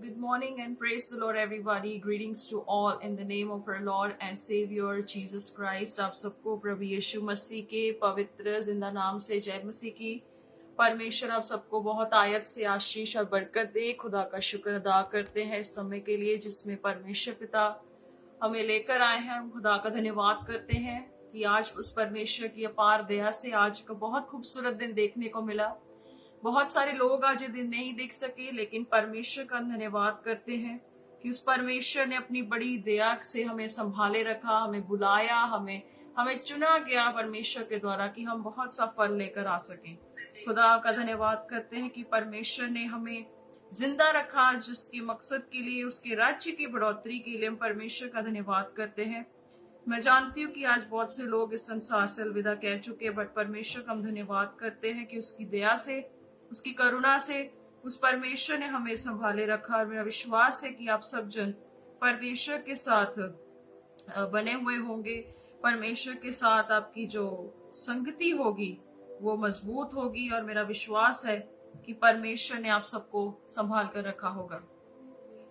Good morning and praise the Lord everybody. Greetings to all in the name of our Lord and Savior Jesus Christ. आप सबको प्रभु यीशु मसीह के पवित्र जिंदा नाम से जय मसीह की। परमेश्वर आप सबको बहुत आयत से आशीष और बरकत दे। खुदा का शुक्र अदा करते हैं इस समय के लिए जिसमें परमेश्वर पिता हमें लेकर आए हैं। हम खुदा का धन्यवाद करते हैं कि आज उस परमेश्वर की अपार दया से आज का बहुत खूबसूरत दिन देखने को मिला। बहुत सारे लोग आज ये दिन नहीं देख सके, लेकिन परमेश्वर का धन्यवाद करते हैं कि उस परमेश्वर ने अपनी बड़ी दया से हमें संभाले रखा, हमें बुलाया, हमें चुना गया परमेश्वर के द्वारा कि हम बहुत सा फल लेकर आ सकें। खुदा का धन्यवाद करते हैं कि परमेश्वर ने हमें जिंदा रखा, जिसके मकसद के लिए, उसके राज्य की बढ़ोतरी के लिए हम परमेश्वर का धन्यवाद करते हैं। मैं जानती हूँ कि आज बहुत से लोग इस संसार से अलविदा कह चुके, बट परमेश्वर का हम धन्यवाद करते हैं कि उसकी दया से, उसकी करुणा से उस परमेश्वर ने हमें संभाले रखा। और मेरा विश्वास है कि आप सब जन परमेश्वर के साथ बने हुए होंगे। परमेश्वर के साथ आपकी जो संगति होगी वो मजबूत होगी, और मेरा विश्वास है कि परमेश्वर ने आप सबको संभाल कर रखा होगा,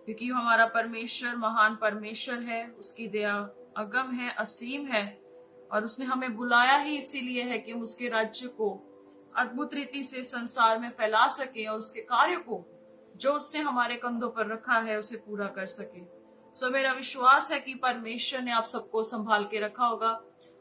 क्योंकि हमारा परमेश्वर महान परमेश्वर है। उसकी दया अगम है, असीम है, और उसने हमें बुलाया ही इसीलिए है कि हम उसके राज्य को अद्भुत रीति से संसार में फैला सके और उसके कार्य को जो उसने हमारे कंधों पर रखा है उसे पूरा कर सके। सो मेरा विश्वास है कि परमेश्वर ने आप सबको संभाल के रखा होगा,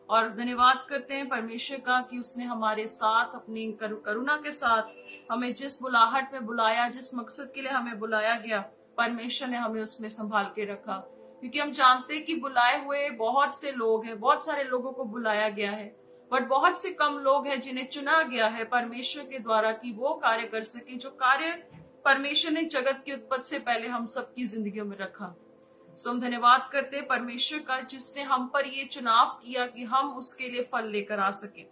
और धन्यवाद करते हैं परमेश्वर का कि उसने हमारे साथ अपनी करुणा के साथ हमें जिस बुलाहट में बुलाया, जिस मकसद के लिए हमें बुलाया गया, परमेश्वर ने हमें उसमें संभाल के रखा। क्योंकि हम जानते हैं कि बुलाए हुए बहुत से लोग हैं, बहुत सारे लोगों को बुलाया गया है, बट बहुत से कम लोग हैं जिन्हें चुना गया है परमेश्वर के द्वारा कि वो कार्य कर सके जो कार्य परमेश्वर ने जगत की उत्पत्ति से पहले हम सबकी जिंदगियों में रखा। सो हम धन्यवाद करते हैं परमेश्वर का जिसने हम पर ये चुनाव किया कि हम उसके लिए फल लेकर आ सके।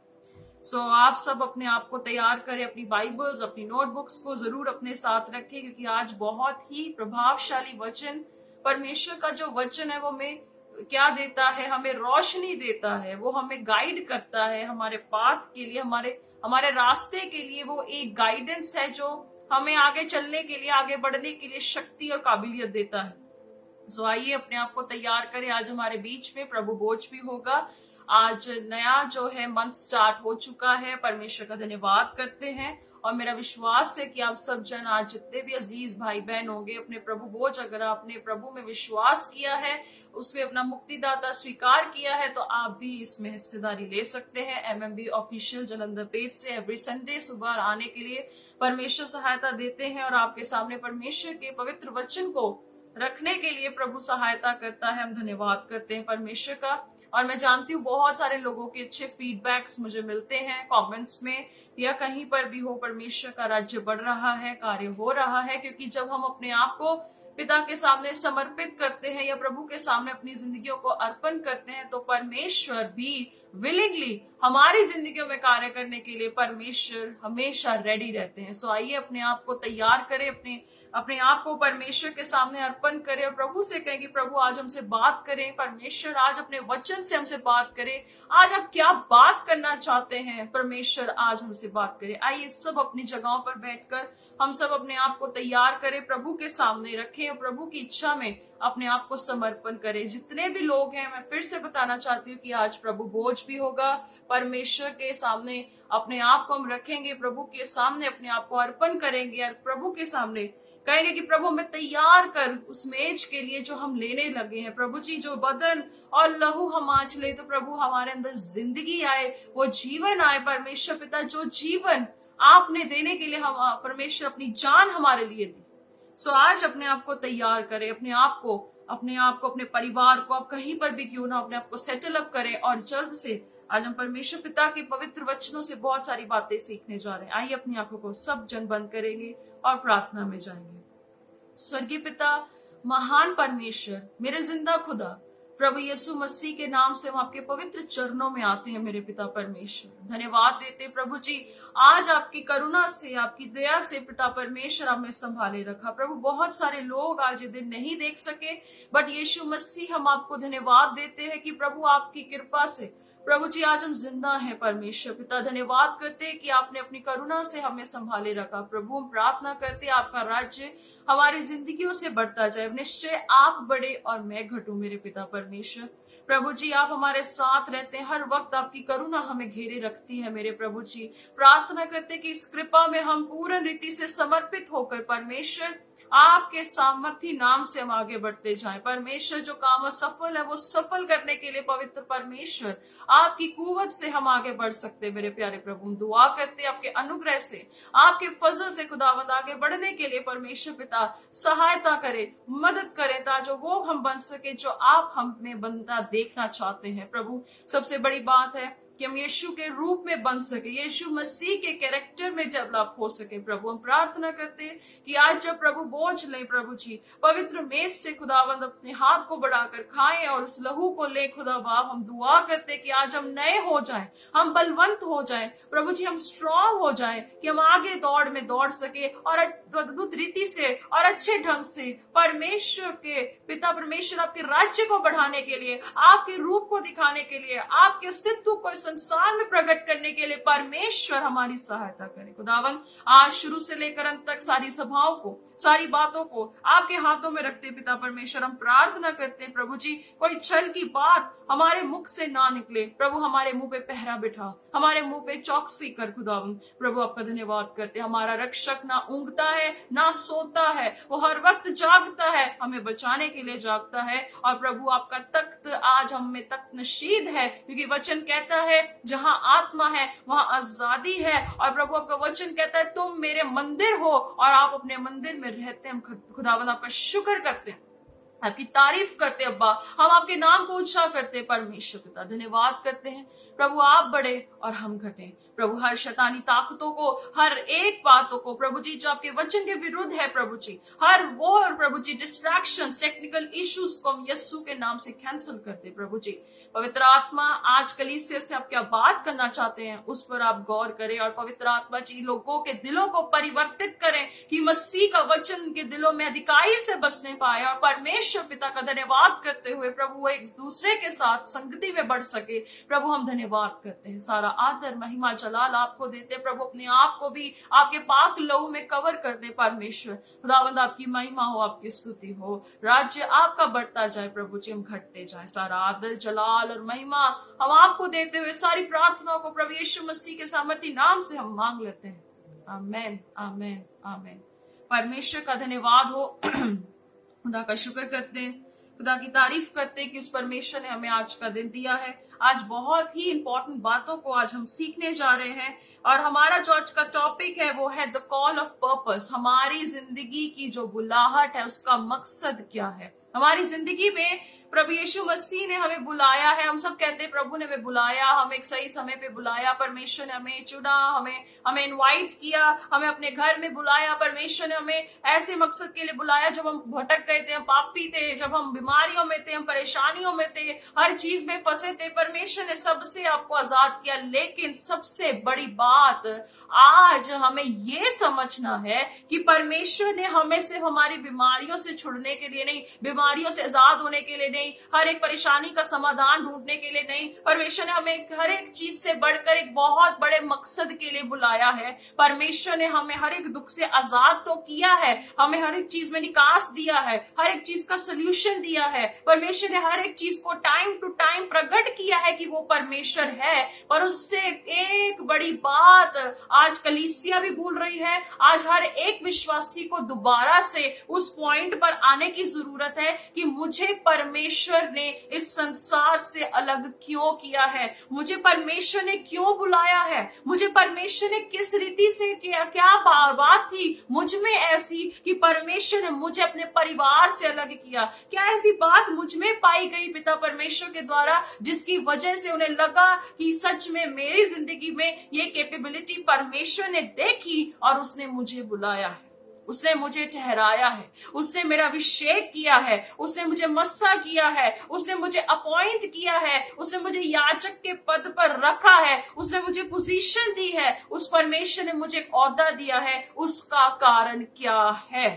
सो आप सब अपने आप को तैयार करें, अपनी बाइबल्स, अपनी नोटबुक्स को जरूर अपने साथ रखें, क्योंकि आज बहुत ही प्रभावशाली वचन, परमेश्वर का जो वचन है वो हमें क्या देता है, हमें रोशनी देता है, वो हमें गाइड करता है हमारे पाथ के लिए, हमारे रास्ते के लिए। वो एक गाइडेंस है जो हमें आगे चलने के लिए, आगे बढ़ने के लिए शक्ति और काबिलियत देता है। सो आइए अपने आप को तैयार करें। आज हमारे बीच में प्रभु भोज भी होगा। आज नया जो है मंथ स्टार्ट हो चुका है, परमेश्वर का धन्यवाद करते हैं। और मेरा विश्वास है कि आप सब जन आज जितने भी अजीज भाई बहन होंगे, अपने प्रभु भोज, अगर आपने प्रभु में विश्वास किया है, उसके अपना मुक्तिदाता स्वीकार किया है, तो आप भी इसमें हिस्सेदारी ले सकते हैं। एमएमबी ऑफिशियल जलंधर पेज से एवरी संडे सुबह आने के लिए परमेश्वर सहायता देते हैं, और आपके सामने परमेश्वर के पवित्र वचन को रखने के लिए प्रभु सहायता करता है। हम धन्यवाद करते हैं परमेश्वर का। और मैं जानती हूँ बहुत सारे लोगों के अच्छे फीडबैक्स मुझे मिलते हैं कमेंट्स में या कहीं पर भी हो। परमेश्वर का राज्य बढ़ रहा है, कार्य हो रहा है, क्योंकि जब हम अपने आप को पिता के सामने समर्पित करते हैं या प्रभु के सामने अपनी जिंदगियों को अर्पण करते हैं, तो परमेश्वर भी विलिंगली हमारी जिंदगियों में कार्य करने के लिए परमेश्वर हमेशा रेडी रहते हैं। सो आइए अपने आप को तैयार करें, अपने आप को परमेश्वर के सामने अर्पण करें और प्रभु से कहें कि प्रभु आज हमसे बात करें। परमेश्वर आज अपने वचन से हमसे बात करें। आज आप क्या बात करना चाहते हैं, परमेश्वर आज हमसे बात करें। आइए सब अपनी जगहों पर बैठकर हम सब अपने आप को तैयार करें, प्रभु के सामने रखें और प्रभु की इच्छा में अपने आप को समर्पण करें। जितने भी लोग हैं, मैं फिर से बताना चाहती हूँ कि आज प्रभु भोज भी होगा। परमेश्वर के सामने अपने आप को हम रखेंगे, प्रभु के सामने अपने आप को अर्पण करेंगे और प्रभु के सामने कहेंगे कि प्रभु हमें तैयार कर उस मेज के लिए जो हम लेने लगे हैं। प्रभु जी, जो बदन और लहू हम आज ले, तो प्रभु हमारे अंदर जिंदगी आए, वो जीवन आए। परमेश्वर पिता, जो जीवन आपने देने के लिए हम परमेश्वर अपनी जान हमारे लिए दी। सो आज अपने आप को तैयार करें, अपने आप को, अपने परिवार को, आप कहीं पर भी क्यों ना, अपने आप को सेटल अप करें। और जल्द से आज हम परमेश्वर पिता के पवित्र वचनों से बहुत सारी बातें सीखने जा रहे हैं। आइए अपनी आंखों को सब जन बंद करेंगे और प्रार्थना में जाएंगे। स्वर्गीय पिता, महान परमेश्वर, मेरे जिंदा खुदा, प्रभु यीशु मसीह के नाम से हम आपके पवित्र चरणों में आते हैं। मेरे पिता परमेश्वर, धन्यवाद देते प्रभु जी, आज आपकी करुणा से, आपकी दया से पिता परमेश्वर हमें संभाले रखा। प्रभु बहुत सारे लोग आज ये दिन नहीं देख सके, बट यीशु मसीह हम आपको धन्यवाद देते हैं कि प्रभु आपकी कृपा से प्रभु जी आज हम जिंदा हैं परमेश्वर पिता, धन्यवाद करते हैं कि आपने अपनी करुणा से हमें संभाले रखा। प्रभु हम प्रार्थना करते हैं आपका राज्य हमारी जिंदगियों से बढ़ता जाए। निश्चय आप बड़े और मैं घटूं मेरे पिता परमेश्वर। प्रभु जी आप हमारे साथ रहते हैं, हर वक्त आपकी करुणा हमें घेरे रखती है मेरे प्रभु जी। प्रार्थना करते कि इस कृपा में हम पूर्ण रीति से समर्पित होकर परमेश्वर आपके सामर्थी नाम से हम आगे बढ़ते जाएं। परमेश्वर जो काम असफल है वो सफल करने के लिए पवित्र परमेश्वर आपकी कुवत से हम आगे बढ़ सकते। मेरे प्यारे प्रभु हम दुआ करते आपके अनुग्रह से, आपके फजल से खुदावंद आगे बढ़ने के लिए परमेश्वर पिता सहायता करे, मदद करे, ताकि वो हम बन सके जो आप हमें बनता देखना चाहते हैं। प्रभु सबसे बड़ी बात है कि हम यीशु के रूप में बन सके, यीशु मसीह के कैरेक्टर में डेवलप हो सके। प्रभु हम प्रार्थना करते हैं कि आज जब प्रभु बोझ ले प्रभु जी, पवित्र मेज से खुदावंद अपने हाथ को बढ़ाकर खाएं और उस लहू को ले खुदा बाप, हम दुआ करते हैं कि आज हम नए हो जाएं, हम बलवंत हो जाएं प्रभु जी, हम स्ट्रांग हो जाएं कि हम आगे दौड़ में दौड़ सके और अद्भुत रीति से और अच्छे ढंग से परमेश्वर के पिता परमेश्वर आपके राज्य को बढ़ाने के लिए, आपके रूप को दिखाने के लिए, आपके अस्तित्व को संसार में प्रकट करने के लिए परमेश्वर हमारी सहायता करे। खुदावन आज शुरू से लेकर अंत तक सारी सभाओं को, सारी बातों को आपके हाथों में रखते पिता परमेश्वर हम प्रार्थना करते हैं प्रभु जी, कोई छल की बात हमारे मुख से ना निकले प्रभु, हमारे मुंह पे पहरा बिठा, हमारे मुंह पे चौकसी कर खुदावन। प्रभु आपका धन्यवाद करते, हमारा रक्षक ना ऊँघता है ना सोता है, वो हर वक्त जागता है, हमें बचाने के लिए जागता है। और प्रभु आपका तख्त आज हम में तख्त नशीद है, क्योंकि वचन कहता है जहां आत्मा है वहां आजादी है। और प्रभु आपका वचन कहता है तुम मेरे मंदिर हो और आप अपने मंदिर में रहते हैं। हम खुदावंद आपका शुक्र करते हैं, आपकी तारीफ करते हैं अब्बा, हम आपके नाम को ऊंचा करते हैं परमेश्वर पिता, धन्यवाद करते हैं प्रभु आप बड़े और हम घटे। प्रभु हर शैतानी ताकतों को, हर एक बातों को प्रभु जी जो आपके वचन के विरुद्ध है प्रभु जी, हर वो प्रभु जी डिस्ट्रैक्शंस, टेक्निकल इश्यूज को हम यीशु के नाम से कैंसिल करते प्रभु जी। पवित्र आत्मा आज कलीसिया से आप क्या बात करना चाहते हैं उस पर आप गौर करें, और पवित्र आत्मा जी लोगों के दिलों को परिवर्तित करें कि मसीह का वचन उनके दिलों में अधिकाई से बसने पाए। और परमेश्वर पिता का धन्यवाद करते हुए प्रभु वो एक दूसरे के साथ संगति में बढ़ सके। प्रभु हम धन्यवाद करते हैं, सारा आदर महिमा जलाल आपको देते प्रभु, अपने आप को भी आपके पाक लहू में कवर कर दे परमेश्वर। खुदावंद आपकी महिमा हो, आपकी स्तुति हो, राज्य आपका बढ़ता जाए प्रभु जी, हम घटते जाए। सारा आदर जलाल और महिमा हम आपको देते हुए सारी प्रार्थनाओं को प्रभु यीशु मसीह के सामर्थी नाम से हम मांग लेते हैं। आमेन आमेन आमेन। परमेश्वर का धन्यवाद हो, खुदा का शुक्र करते हैं, खुदा की तारीफ करते हैं कि उस परमेश्वर ने हमें आज का दिन दिया है। आज बहुत ही इंपॉर्टेंट बातों को आज हम सीखने जा रहे हैं, और हमारा जो आज का टॉपिक है वो है द कॉल ऑफ पर्पस। हमारी जिंदगी की जो बुलाहट है उसका मकसद क्या है। हमारी जिंदगी में प्रभु यीशु मसीह ने हमें बुलाया है। हम सब कहते हैं प्रभु ने हमें बुलाया, हमें एक सही समय पे बुलाया, परमेश्वर ने हमें चुना, हमें इनवाइट किया, हमें अपने घर में बुलाया। परमेश्वर ने हमें ऐसे मकसद के लिए बुलाया जब हम भटक गए थे, हम पापी थे, जब हम बीमारियों में थे, हम परेशानियों में थे, हर चीज में फंसे थे। परमेश्वर ने सबसे आपको आजाद किया। लेकिन सबसे बड़ी बात आज हमें ये समझना है कि परमेश्वर ने हमें सिर्फ हमारी बीमारियों से छुड़ने के लिए नहीं, बीमारियों से आजाद होने के लिए नहीं, हर एक परेशानी का समाधान ढूंढने के लिए नहीं, परमेश्वर ने हमें हर एक चीज से बढ़कर एक बहुत बड़े मकसद के लिए बुलाया है। परमेश्वर ने हमें हर एक दुख से आजाद तो किया है, हमें हर एक चीज में निकास दिया है, हर एक चीज का सोल्यूशन दिया है। परमेश्वर ने हर एक चीज को टाइम टू टाइम प्रकट किया है कि वो परमेश्वर है। और उससे एक बड़ी बात आज कलीसिया भी भूल रही है। आज हर एक विश्वासी को दोबारा से उस पॉइंट पर आने की जरूरत है कि मुझे परमेश्वर ने इस संसार से अलग क्यों किया है, मुझे परमेश्वर ने क्यों बुलाया है, मुझे परमेश्वर ने किस रीति से किया, क्या बात थी मुझ में ऐसी कि परमेश्वर ने मुझे अपने परिवार से अलग किया। क्या ऐसी बात मुझ में पाई गई पिता परमेश्वर के द्वारा जिसकी वजह से उन्हें लगा कि सच में मेरी जिंदगी में ये कैपेबिलिटी परमेश्वर ने देखी और उसने मुझे बुलाया है, उसने मुझे ठहराया है, उसने मेरा अभिषेक किया है, उसने मुझे मस्सा किया है, उसने मुझे अपॉइंट किया है, उसने मुझे याजक के पद पर रखा है, उसने मुझे पोजीशन दी है, उस परमेश्वर ने मुझे एक ओहदा दिया है। उसका कारण क्या है?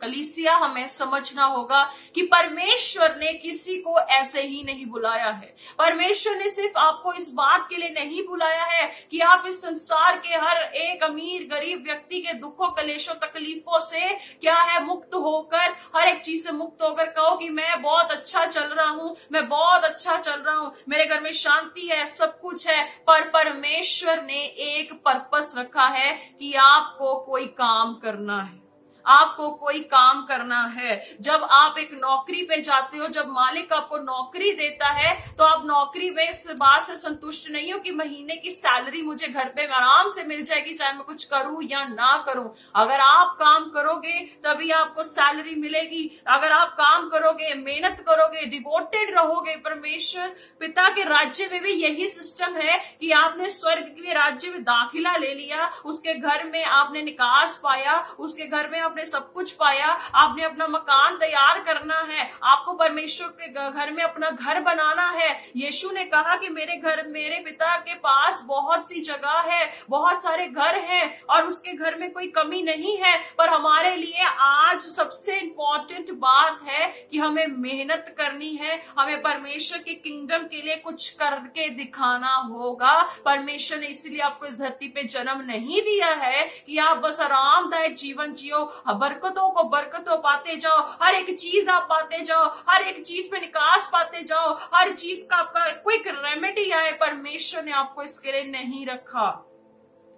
कलीसिया हमें समझना होगा कि परमेश्वर ने किसी को ऐसे ही नहीं बुलाया है। परमेश्वर ने सिर्फ आपको इस बात के लिए नहीं बुलाया है कि आप इस संसार के हर एक अमीर गरीब व्यक्ति के दुखों कलेशों तकलीफों से क्या है मुक्त होकर, हर एक चीज से मुक्त होकर कहो कि मैं बहुत अच्छा चल रहा हूं, मैं बहुत अच्छा चल रहा हूं, मेरे घर में शांति है, सब कुछ है। पर परमेश्वर ने एक पर्पस रखा है कि आपको कोई काम करना है, आपको कोई काम करना है। जब आप एक नौकरी पे जाते हो, जब मालिक आपको नौकरी देता है, तो आप नौकरी में इस बात से संतुष्ट नहीं हो कि महीने की सैलरी मुझे घर पे आराम से मिल जाएगी, चाहे मैं कुछ करूं या ना करूं। अगर आप काम करोगे तभी आपको सैलरी मिलेगी। अगर आप काम करोगे, मेहनत करोगे, डिवोटेड रहोगे, परमेश्वर पिता के राज्य में भी यही सिस्टम है कि आपने स्वर्ग के राज्य में दाखिला ले लिया, उसके घर में आपने निकास पाया, उसके घर में आपने सब कुछ पाया, आपने अपना मकान तैयार करना है, आपको परमेश्वर के घर में अपना घर बनाना है। यीशु ने कहा कि मेरे पिता के पास बहुत सी जगह है, बहुत सारे घर हैं और उसके घर में कोई कमी नहीं है। पर हमारे लिए आज सबसे इंपॉर्टेंट बात है कि हमें मेहनत करनी है, हमें परमेश्वर के किंगडम के लिए कुछ करके दिखाना होगा। परमेश्वर ने इसीलिए आपको इस धरती पे जन्म नहीं दिया है कि आप बस आरामदायक जीवन जियो, बरकतों को बरकतों पाते जाओ, हर एक चीज आप पाते जाओ, हर एक चीज पे निकास पाते जाओ, हर चीज का आपका क्विक रेमेडी आए। परमेश्वर ने आपको इसके लिए नहीं रखा।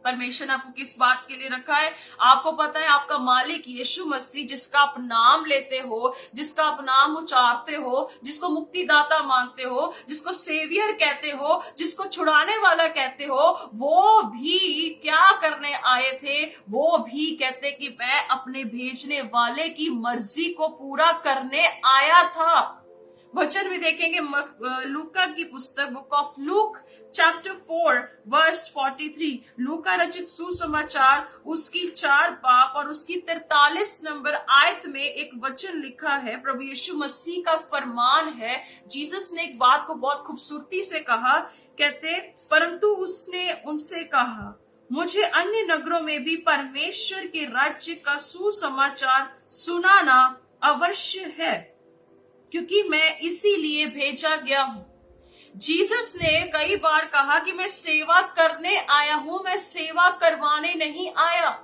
परमेश्वर ने आपको किस बात के लिए रखा है? आपको पता है आपका मालिक यीशु मसीह, जिसका आप नाम लेते हो, जिसका आप नाम उच्चारते हो, जिसको मुक्तिदाता मानते हो, जिसको सेवियर कहते हो, जिसको छुड़ाने वाला कहते हो, वो भी क्या करने आए थे? वो भी कहते कि मैं अपने भेजने वाले की मर्जी को पूरा करने आया था। वचन में देखेंगे लूका की पुस्तक, book of Luke chapter 4 verse 43, लूका रचित सुसमाचार उसकी 4 बाब और उसकी 43 नंबर आयत में एक वचन लिखा है। प्रभु यीशु मसीह का फरमान है। जीसस ने एक बात को बहुत खूबसूरती से कहा, कहते परंतु उसने उनसे कहा, मुझे अन्य नगरों में भी परमेश्वर के राज्य का सुसमाचार सुनाना अवश्य है, क्योंकि मैं इसीलिए भेजा गया हूं। जीसस ने कई बार कहा कि मैं सेवा करने आया हूं, मैं सेवा करवाने नहीं आया।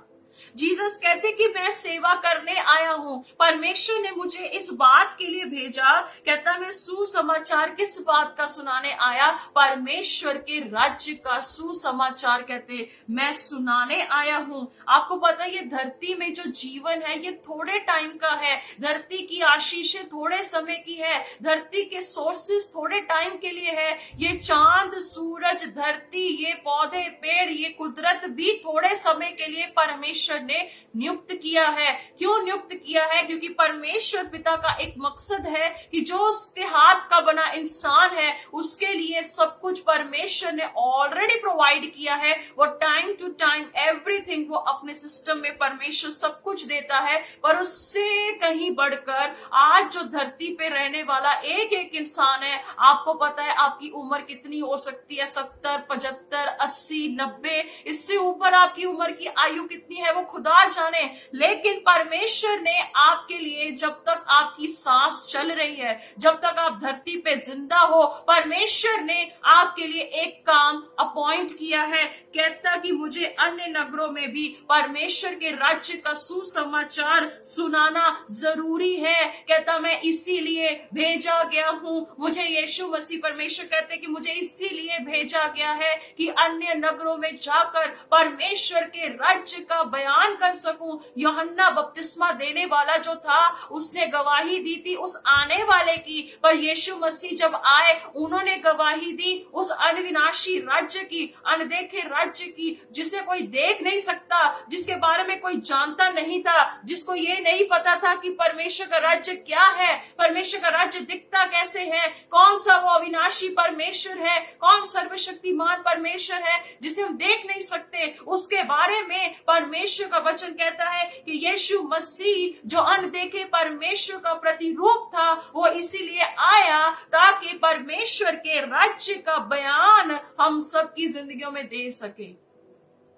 जीसस कहते कि मैं सेवा करने आया हूं। परमेश्वर ने मुझे इस बात के लिए भेजा, कहता मैं सुसमाचार किस बात का सुनाने आया? परमेश्वर के राज्य का सुसमाचार कहते मैं सुनाने आया हूं। आपको पता है ये धरती में जो जीवन है ये थोड़े टाइम का है, धरती की आशीषें थोड़े समय की है, धरती के सोर्सेस थोड़े टाइम के लिए है। ये चांद, सूरज, धरती, ये पौधे, पेड़, ये कुदरत भी थोड़े समय के लिए परमेश्वर ने नियुक्त किया है। क्यों नियुक्त किया है? क्योंकि परमेश्वर पिता का एक मकसद है कि जो उसके हाथ का बना इंसान है उसके लिए सब कुछ परमेश्वर ने ऑलरेडी प्रोवाइड किया है। वो टाइम टू टाइम एवरीथिंग वो अपने सिस्टम में परमेश्वर सब कुछ देता है। पर उससे कहीं बढ़कर आज जो धरती पे रहने वाला एक एक इंसान है, आपको पता है आपकी उम्र कितनी हो सकती है? 70, 75, 80, 90, इससे ऊपर आपकी उम्र की आयु कितनी है वो खुदा जाने। लेकिन परमेश्वर ने आपके लिए, जब तक आपकी सांस चल रही है, जब तक आप धरती पे जिंदा हो, परमेश्वर ने आपके लिए एक काम अपॉइंट किया है। कहता कि मुझे अन्य नगरों में भी परमेश्वर के राज्य का सुसमाचार सुनाना जरूरी है। कहता मैं इसीलिए भेजा गया हूं। मुझे यीशु मसीह परमेश्वर कहते कि मुझे इसीलिए भेजा गया है कि अन्य नगरों में जाकर परमेश्वर के राज्य का बयान कर सकूं। यूहन्ना बपतिस्मा देने वाला जो था उसने गवाही दी थी उस आने वाले की, पर यीशु मसीह जब आए उन्होंने गवाही दी उस अविनाशी राज्य की, अनदेखे राज्य की, जिसे कोई देख नहीं सकता, जिसके बारे में कोई जानता नहीं था, जिसको ये नहीं पता था कि परमेश्वर का राज्य क्या है, परमेश्वर का राज्य दिखता कैसे है, कौन सा वो अविनाशी परमेश्वर है, कौन सर्वशक्तिमान परमेश्वर है जिसे हम देख नहीं सकते। उसके बारे में परमेश्वर का वचन कहता है कि यीशु मसीह जो अनदेखे परमेश्वर का प्रतिरूप था वो इसीलिए आया ताकि परमेश्वर के राज्य का बयान हम सबकी जिंदगियों में दे सके।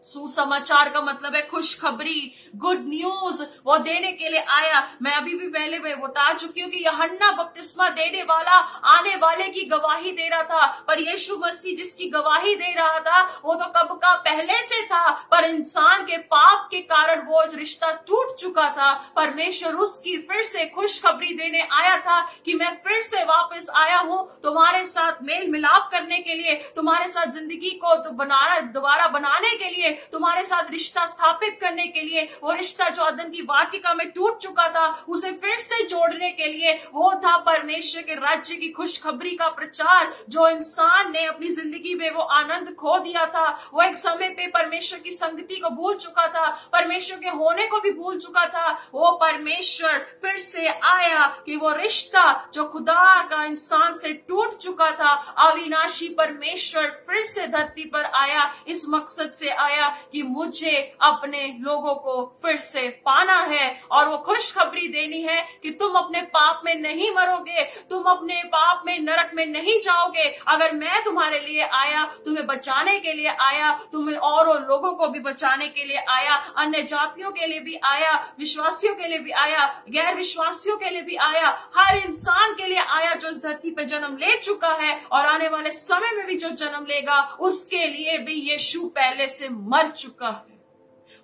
सुसमाचार का मतलब है खुशखबरी, गुड न्यूज, वो देने के लिए आया। मैं अभी भी पहले मैं बता चुकी हूँ कि यूहन्ना बपतिस्मा देने वाला आने वाले की गवाही दे रहा था, पर यीशु मसीह जिसकी गवाही दे रहा था वो तो कब का पहले से था, पर इंसान के पाप के कारण वो रिश्ता टूट चुका था। परमेश्वर उसकी फिर से खुशखबरी देने आया था कि मैं फिर से वापस आया हूं तुम्हारे साथ मेल मिलाप करने के लिए, तुम्हारे साथ जिंदगी को दोबारा बनाने के लिए, तुम्हारे साथ रिश्ता स्थापित करने के लिए। वो रिश्ता जो अदन की वाटिका में टूट चुका था उसे फिर से जोड़ने के लिए, वो था परमेश्वर के राज्य की खुशखबरी का प्रचार। जो इंसान ने अपनी जिंदगी में वो आनंद खो दिया था, वो एक समय पे परमेश्वर की संगति को भूल चुका था, परमेश्वर के होने को भी भूल चुका था, वो परमेश्वर फिर से आया कि वो रिश्ता जो खुदा का इंसान से टूट चुका था, अविनाशी परमेश्वर फिर से धरती पर आया, इस मकसद से आया कि मुझे अपने लोगों को फिर से पाना है और वो खुशखबरी देनी है कि तुम अपने पाप में नहीं मरोगे, तुम अपने पाप में नरक में नहीं जाओगे। अगर मैं तुम्हारे लिए आया, तुम्हें बचाने के लिए आया, तुम्हें और लोगों को भी बचाने के लिए आया, अन्य जातियों के लिए भी आया, विश्वासियों के लिए भी आया, गैर विश्वासियों के लिए भी आया, हर इंसान के लिए आया जो इस धरती पे जन्म ले चुका है और आने वाले समय में भी जो जन्म लेगा उसके लिए भी यीशु पहले से मर चुका है।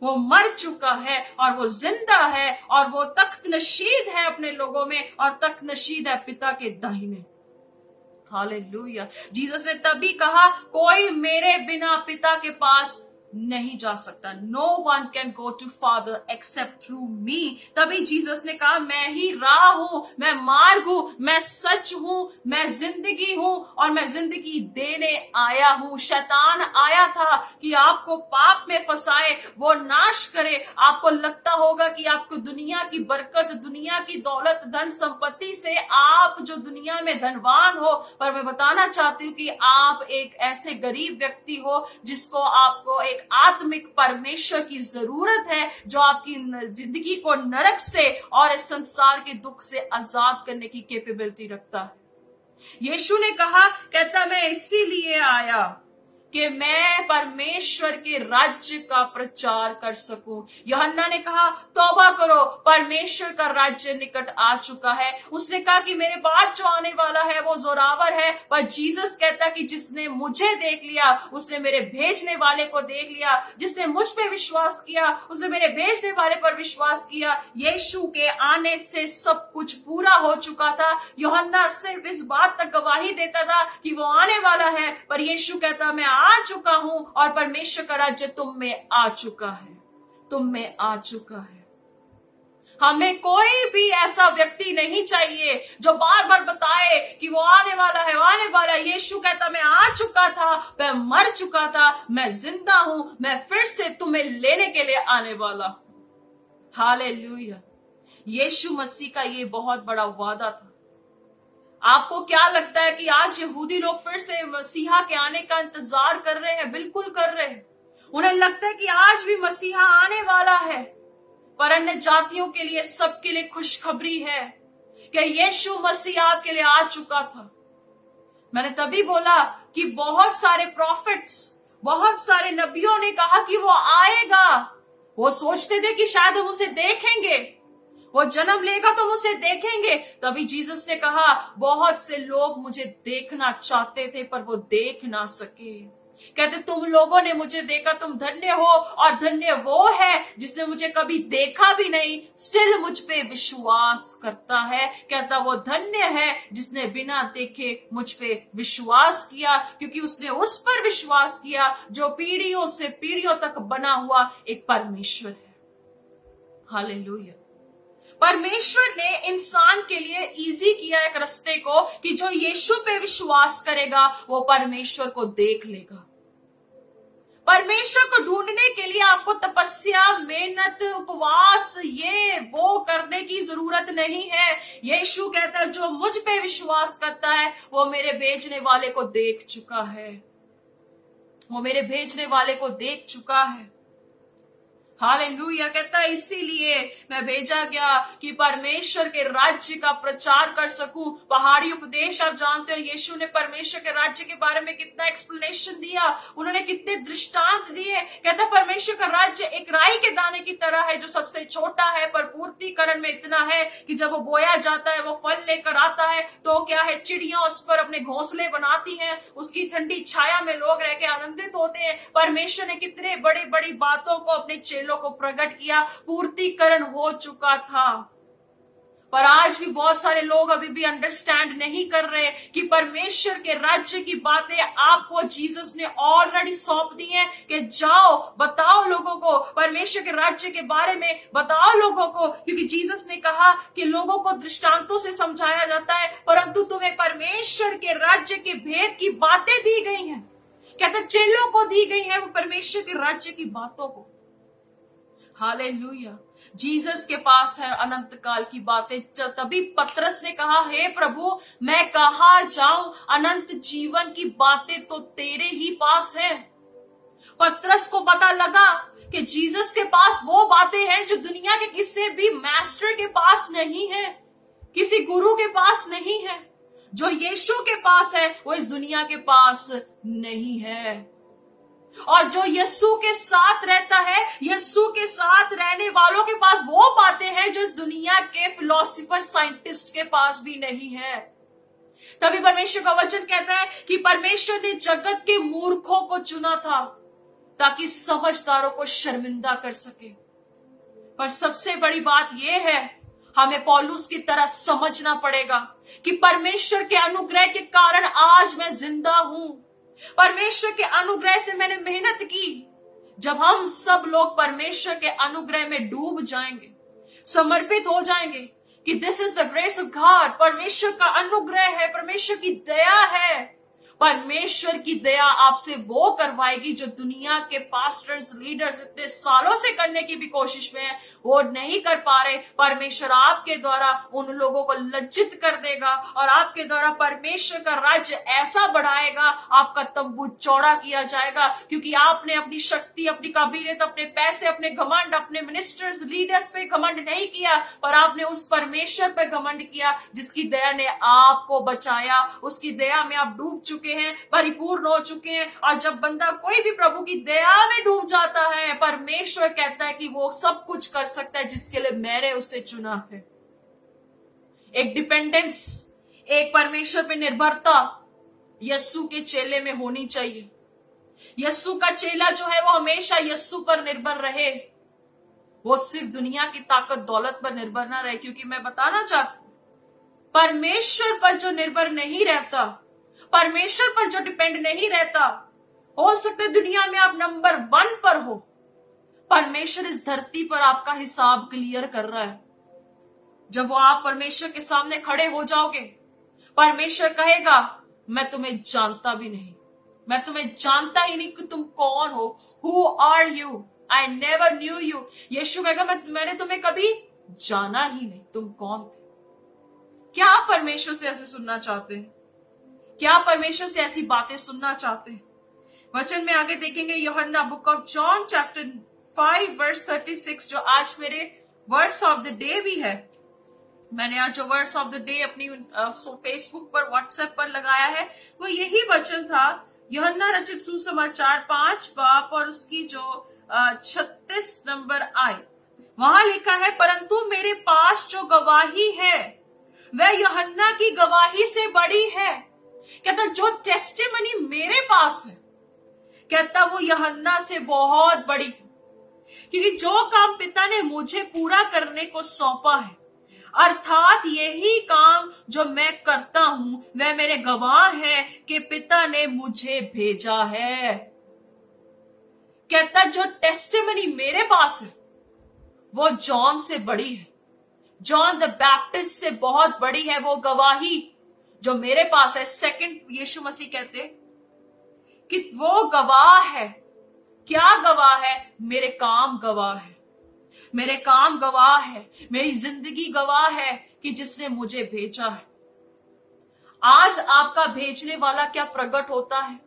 वो मर चुका है और वो जिंदा है और वो तख्त नशीद है अपने लोगों में, और तख्त नशीद है पिता के दाहिने। हालेलुया। जीसस ने तभी कहा, कोई मेरे बिना पिता के पास नहीं जा सकता। No one can go to father except through me. तभी जीसस ने कहा, मैं ही राह हूं, मैं मार्ग हूं, मैं सच हूं, मैं जिंदगी हूं और मैं जिंदगी देने आया हूं। शैतान आया था कि आपको पाप में फंसाए, वो नाश करे। आपको लगता होगा कि आपको दुनिया की बरकत, दुनिया की दौलत, धन संपत्ति से आप जो दुनिया में धनवान हो, पर मैं बताना चाहती हूँ कि आप एक ऐसे गरीब व्यक्ति हो जिसको आपको एक आत्मिक परमेश्वर की जरूरत है, जो आपकी जिंदगी को नरक से और इस संसार के दुख से आजाद करने की कैपेबिलिटी रखता है। यीशु ने कहा, कहता मैं इसीलिए आया कि मैं परमेश्वर के राज्य का प्रचार कर सकूं। यूहन्ना ने कहा, तौबा करो, परमेश्वर का राज्य निकट आ चुका है। उसने कहा कि मेरे बाद जो आने वाला है वो जोरावर है, पर जीसस कहता कि जिसने मुझे देख लिया उसने मेरे भेजने वाले को देख लिया, जिसने मुझ पे विश्वास किया उसने मेरे भेजने वाले पर विश्वास किया। यीशु के आने से सब कुछ पूरा हो चुका था। यूहन्ना सिर्फ इस बात तक गवाही देता था कि वो आने वाला है, पर यीशु कहता मैं आ चुका हूं और परमेश्वर का राज्य तुम में आ चुका है, तुम में आ चुका है। हमें कोई भी ऐसा व्यक्ति नहीं चाहिए जो बार बार बताए कि वो आने वाला है, वो आने वाला है। यीशु कहता मैं आ चुका था, मैं मर चुका था, मैं जिंदा हूं, मैं फिर से तुम्हें लेने के लिए आने वाला हूं। हालेलुया। यीशु मसीह का ये बहुत बड़ा वादा था। आपको क्या लगता है कि आज यहूदी लोग फिर से मसीहा के आने का इंतजार कर रहे हैं? बिल्कुल कर रहे हैं। उन्हें लगता है कि आज भी मसीहा आने वाला है, पर अन्य जातियों के लिए, सबके लिए खुशखबरी है कि यीशु मसीह आपके लिए आ चुका था। मैंने तभी बोला कि बहुत सारे प्रॉफिट्स, बहुत सारे नबियों ने कहा कि वो आएगा। वो सोचते थे कि शायद हम उसे देखेंगे, वो जन्म लेगा तो हम उसे देखेंगे। तभी जीसस ने कहा, बहुत से लोग मुझे देखना चाहते थे पर वो देख ना सके। कहते तुम लोगों ने मुझे देखा, तुम धन्य हो, और धन्य वो है जिसने मुझे कभी देखा भी नहीं, स्टिल मुझ पे विश्वास करता है। कहता वो धन्य है जिसने बिना देखे मुझ पे विश्वास किया, क्योंकि उसने उस पर विश्वास किया जो पीढ़ियों से पीढ़ियों तक बना हुआ एक परमेश्वर है। हालेलुया। परमेश्वर ने इंसान के लिए इजी किया एक रास्ते को कि जो यीशु पे विश्वास करेगा वो परमेश्वर को देख लेगा। परमेश्वर को ढूंढने के लिए आपको तपस्या, मेहनत, उपवास, ये वो करने की जरूरत नहीं है। यीशु कहता है जो मुझ पे विश्वास करता है वो मेरे भेजने वाले को देख चुका है, वो मेरे भेजने वाले को देख चुका है। हालेलुया। कहता है इसीलिए मैं भेजा गया कि परमेश्वर के राज्य का प्रचार कर सकूं। पहाड़ी उपदेश आप जानते हो, यीशु ने परमेश्वर के राज्य के बारे में कितना एक्सप्लेनेशन दिया, उन्होंने कितने दृष्टांत दिए। कहता परमेश्वर का राज्य एक राई के दाने की तरह है जो सबसे छोटा है, पर पूर्तिकरण में इतना है कि जब वो बोया जाता है, वो फल लेकर आता है, तो क्या है, चिड़ियां उस पर अपने घोंसले बनाती हैं, उसकी ठंडी छाया में लोग रह के आनंदित होते हैं। परमेश्वर ने कितने बड़ी बड़ी बातों को अपने चेलों को प्रकट किया, पूर्तिकरण हो चुका था। पर आज भी बहुत सारे लोग अभी भी अंडरस्टैंड नहीं कर रहे कि परमेश्वर के राज्य की बातें आपको जीसस ने ऑलरेडी सौंप दी हैं कि जाओ बताओ लोगों को परमेश्वर के राज्य के बारे में, बताओ लोगों को, क्योंकि जीसस ने कहा कि लोगों को दृष्टांतों से समझाया जाता है, परंतु तुम्हें परमेश्वर के राज्य के भेद की बातें दी गई हैं। कहते चेलों को दी गई है वो परमेश्वर के राज्य की बातों को। हालेलुया। जीसस के पास है अनंत काल की बातें। तभी पतरस ने कहा, हे प्रभु मैं कहां जाऊं, अनंत जीवन की बातें तो तेरे ही पास है। पतरस को पता लगा कि जीसस के पास वो बातें हैं जो दुनिया के किसी भी मास्टर के पास नहीं है, किसी गुरु के पास नहीं है। जो यीशु के पास है वो इस दुनिया के पास नहीं है। और जो यीशु के साथ रहता है, यीशु के साथ रहने वालों के पास वो बातें हैं जो इस दुनिया के फिलोसोफर साइंटिस्ट के पास भी नहीं है। तभी परमेश्वर का वचन कहता है कि परमेश्वर ने जगत के मूर्खों को चुना था ताकि समझदारों को शर्मिंदा कर सके। पर सबसे बड़ी बात यह है, हमें पौलुस की तरह समझना पड़ेगा कि परमेश्वर के अनुग्रह के कारण आज मैं जिंदा हूं। परमेश्वर के अनुग्रह से मैंने मेहनत की। जब हम सब लोग परमेश्वर के अनुग्रह में डूब जाएंगे, समर्पित हो जाएंगे कि this is the grace of God, परमेश्वर का अनुग्रह है, परमेश्वर की दया है। परमेश्वर की दया आपसे वो करवाएगी जो दुनिया के पास्टर्स, लीडर्स इतने सालों से करने की भी कोशिश में है, वो नहीं कर पा रहे। परमेश्वर आपके द्वारा उन लोगों को लज्जित कर देगा और आपके द्वारा परमेश्वर का राज्य ऐसा बढ़ाएगा, आपका तंबू चौड़ा किया जाएगा, क्योंकि आपने अपनी शक्ति, अपनी काबिलियत, अपने पैसे, अपने घमंड, अपने मिनिस्टर्स, लीडर्स पे घमंड नहीं किया, पर आपने उस परमेश्वर पे घमंड किया जिसकी दया ने आपको बचाया। उसकी दया में आप डूब चुके हैं, परिपूर्ण हो चुके हैं। और जब बंदा कोई भी प्रभु की दया में डूब जाता है, परमेश्वर कहता है कि वो सब कुछ कर सकता है जिसके लिए मैंने उसे चुना है। एक डिपेंडेंस, एक परमेश्वर पे निर्भरता यीशु के चेले में होनी चाहिए। यीशु का चेला जो है वो हमेशा यीशु पर निर्भर रहे, वो सिर्फ दुनिया की ताकत दौलत पर निर्भर ना रहे। क्योंकि मैं बताना चाहती हूं, परमेश्वर पर जो निर्भर नहीं रहता, परमेश्वर पर जो डिपेंड नहीं रहता, हो सकता है दुनिया में आप नंबर 1 पर हो, परमेश्वर इस धरती पर आपका हिसाब क्लियर कर रहा है। जब वो आप परमेश्वर के सामने खड़े हो जाओगे, परमेश्वर कहेगा मैं तुम्हें जानता भी नहीं, मैं तुम्हें जानता ही नहीं कि तुम कौन हो। Who are you, I never knew you. यीशु कहेगा मैंने तुम्हें कभी जाना ही नहीं, तुम कौन थे। क्या आप परमेश्वर से ऐसे सुनना चाहते हैं? क्या आप परमेश्वर से ऐसी बातें सुनना चाहते हैं? वचन में आगे देखेंगे, यूहन्ना book of John chapter 5 verse 36, जो आज मेरे वर्ड्स ऑफ द डे भी है। मैंने आज जो वर्ड्स ऑफ द डे अपनी फेसबुक पर, व्हाट्सएप पर लगाया है, वो यही वचन था। यूहन्ना रचित सुसमाचार 5 बाप और उसकी जो 36 नंबर आयत, वहां लिखा है, परंतु मेरे पास जो गवाही है वह यूहन्ना की गवाही से बड़ी है। कहता जो टेस्टिमनी मेरे पास है, कहता वो यूहन्ना से बहुत बड़ी है, क्योंकि जो काम पिता ने मुझे पूरा करने को सौंपा है, अर्थात यही काम जो मैं करता हूं, वह मेरे गवाह है कि पिता ने मुझे भेजा है। कहता जो टेस्टिमनी मेरे पास है वो जॉन से बड़ी है, जॉन द बैप्टिस्ट से बहुत बड़ी है वो गवाही जो मेरे पास है। सेकंड यीशु मसीह कहते कि वो गवाह है। क्या गवाह है? मेरे काम गवाह है, मेरे काम गवाह है, मेरी जिंदगी गवाह है कि जिसने मुझे भेजा है। आज आपका भेजने वाला क्या प्रकट होता है?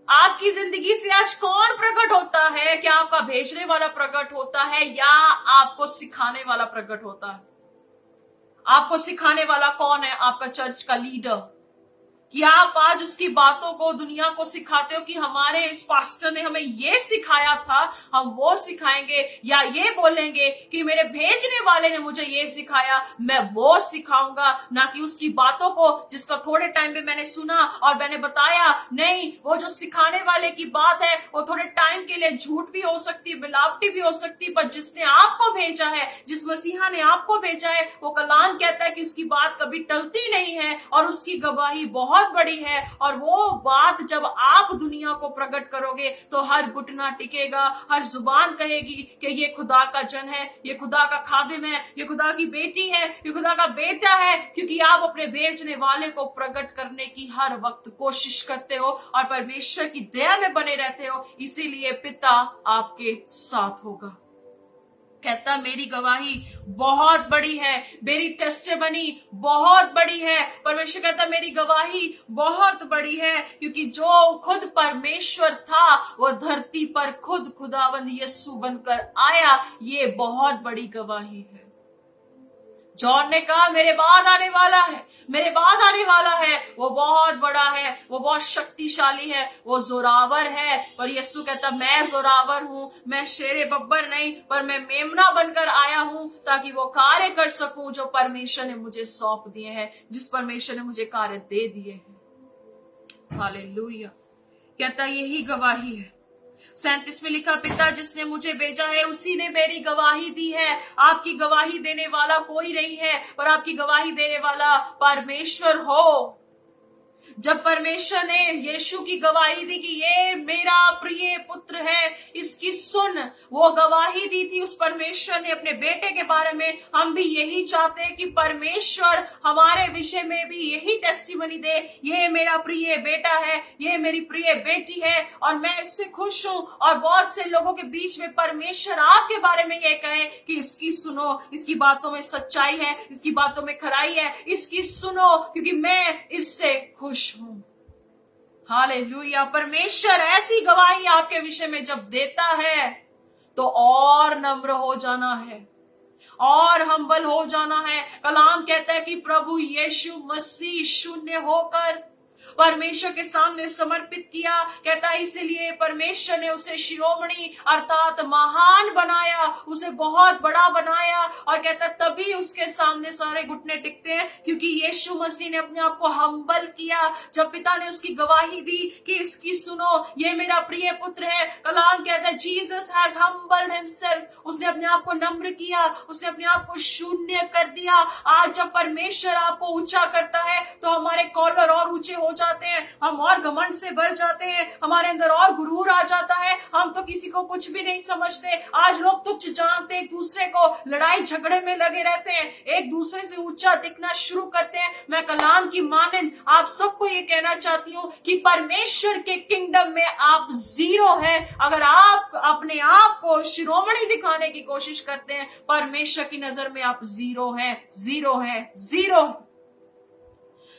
आपकी जिंदगी से आज कौन प्रकट होता है? क्या आपका भेजने वाला प्रकट होता है या आपको सिखाने वाला प्रकट होता है? आपको सिखाने वाला कौन है? आपका चर्च का लीडर। कि आप आज उसकी बातों को दुनिया को सिखाते हो कि हमारे इस पास्टर ने हमें ये सिखाया था, हम वो सिखाएंगे, या ये बोलेंगे कि मेरे भेजने वाले ने मुझे ये सिखाया, मैं वो सिखाऊंगा, ना कि उसकी बातों को जिसका थोड़े टाइम में मैंने सुना और मैंने बताया। नहीं, वो जो सिखाने वाले की बात है वो थोड़े टाइम के लिए झूठ भी हो सकती है, मिलावटी भी हो सकती है, पर जिसने आपको भेजा है, जिस मसीहा ने आपको भेजा है, वो कलाम कहता है कि उसकी बात कभी टलती नहीं है और उसकी गवाही बहुत बड़ी है। और वो बात जब आप दुनिया को प्रकट करोगे तो हर घुटना टिकेगा, हर जुबान कहेगी कि ये खुदा का जन है, ये खुदा का खादिम है, ये खुदा की बेटी है, ये खुदा का बेटा है, क्योंकि आप अपने भेजने वाले को प्रकट करने की हर वक्त कोशिश करते हो और परमेश्वर की दया में बने रहते हो। इसीलिए पिता आपके साथ होगा। कहता मेरी गवाही बहुत बड़ी है, मेरी टेस्टिमनी बहुत बड़ी है। परमेश्वर कहता मेरी गवाही बहुत बड़ी है, क्योंकि जो खुद परमेश्वर था वो धरती पर खुद खुदावंद यीशु बनकर आया। ये बहुत बड़ी गवाही है। जॉन ने कहा मेरे बाद आने वाला है, मेरे बाद आने वाला है, वो बहुत बड़ा है, वो बहुत शक्तिशाली है, वो जोरावर है। पर यीशु कहता मैं जोरावर हूं, मैं शेरे बब्बर नहीं, पर मैं मेमना बनकर आया हूं ताकि वो कार्य कर सकूं जो परमेश्वर ने मुझे सौंप दिए हैं, जिस परमेश्वर ने मुझे कार्य दे दिए हैं। हालेलुया। कहता यही गवाही है। 37 में लिखा पिता जिसने मुझे भेजा है उसी ने मेरी गवाही दी है। आपकी गवाही देने वाला कोई नहीं है, पर आपकी गवाही देने वाला परमेश्वर हो। जब परमेश्वर ने यीशु की गवाही दी कि ये मेरा प्रिय पुत्र है, इसकी सुन, वो गवाही दी थी उस परमेश्वर ने अपने बेटे के बारे में। हम भी यही चाहते हैं कि परमेश्वर हमारे विषय में भी यही टेस्टिमनी दे, ये मेरा प्रिय बेटा है, ये मेरी प्रिय बेटी है और मैं इससे खुश हूं। और बहुत से लोगों के बीच में परमेश्वर आपके बारे में ये कहे कि इसकी सुनो, इसकी बातों में सच्चाई है, इसकी बातों में खराई है, इसकी सुनो क्योंकि मैं इससे खुश हूं। हालेलुया। परमेश्वर ऐसी गवाही आपके विषय में जब देता है तो और नम्र हो जाना है और हम्बल हो जाना है। कलाम कहता है कि प्रभु यीशु मसीह शून्य होकर परमेश्वर के सामने समर्पित किया। कहता है इसीलिए परमेश्वर ने उसे शिरोमणि अर्थात महान बनाया, उसे बहुत बड़ा बनाया। और कहता तभी उसके सामने सारे घुटने टिकते हैं क्योंकि यीशु मसीह ने अपने आप को हम्बल किया। जब पिता ने उसकी गवाही दी कि इसकी सुनो, ये मेरा प्रिय पुत्र है, कलाम कहता है जीसस हैज हम्बल्ड हिमसेल्फ, उसने अपने आप को नम्र किया, उसने अपने आप को शून्य कर दिया। आज जब परमेश्वर आपको ऊंचा करता है तो हमारे कॉलर और ऊंचे हो जाते हैं, हम और घमंड से भर जाते हैं, हमारे अंदर और गुरूर आ जाता है, हम तो किसी को कुछ भी नहीं समझते। आज लोग तुच्छ जानते, एक दूसरे को लड़ाई झगड़े में लगे रहते हैं, एक दूसरे से ऊंचा दिखना शुरू करते हैं। मैं कलाम की मानन आप सबको ये कहना चाहती हूँ कि परमेश्वर के किंगडम में आप जीरो है। अगर आप अपने आप को शिरोमणि दिखाने की कोशिश करते हैं, परमेश्वर की नजर में आप जीरो है, जीरो है, जीरो है।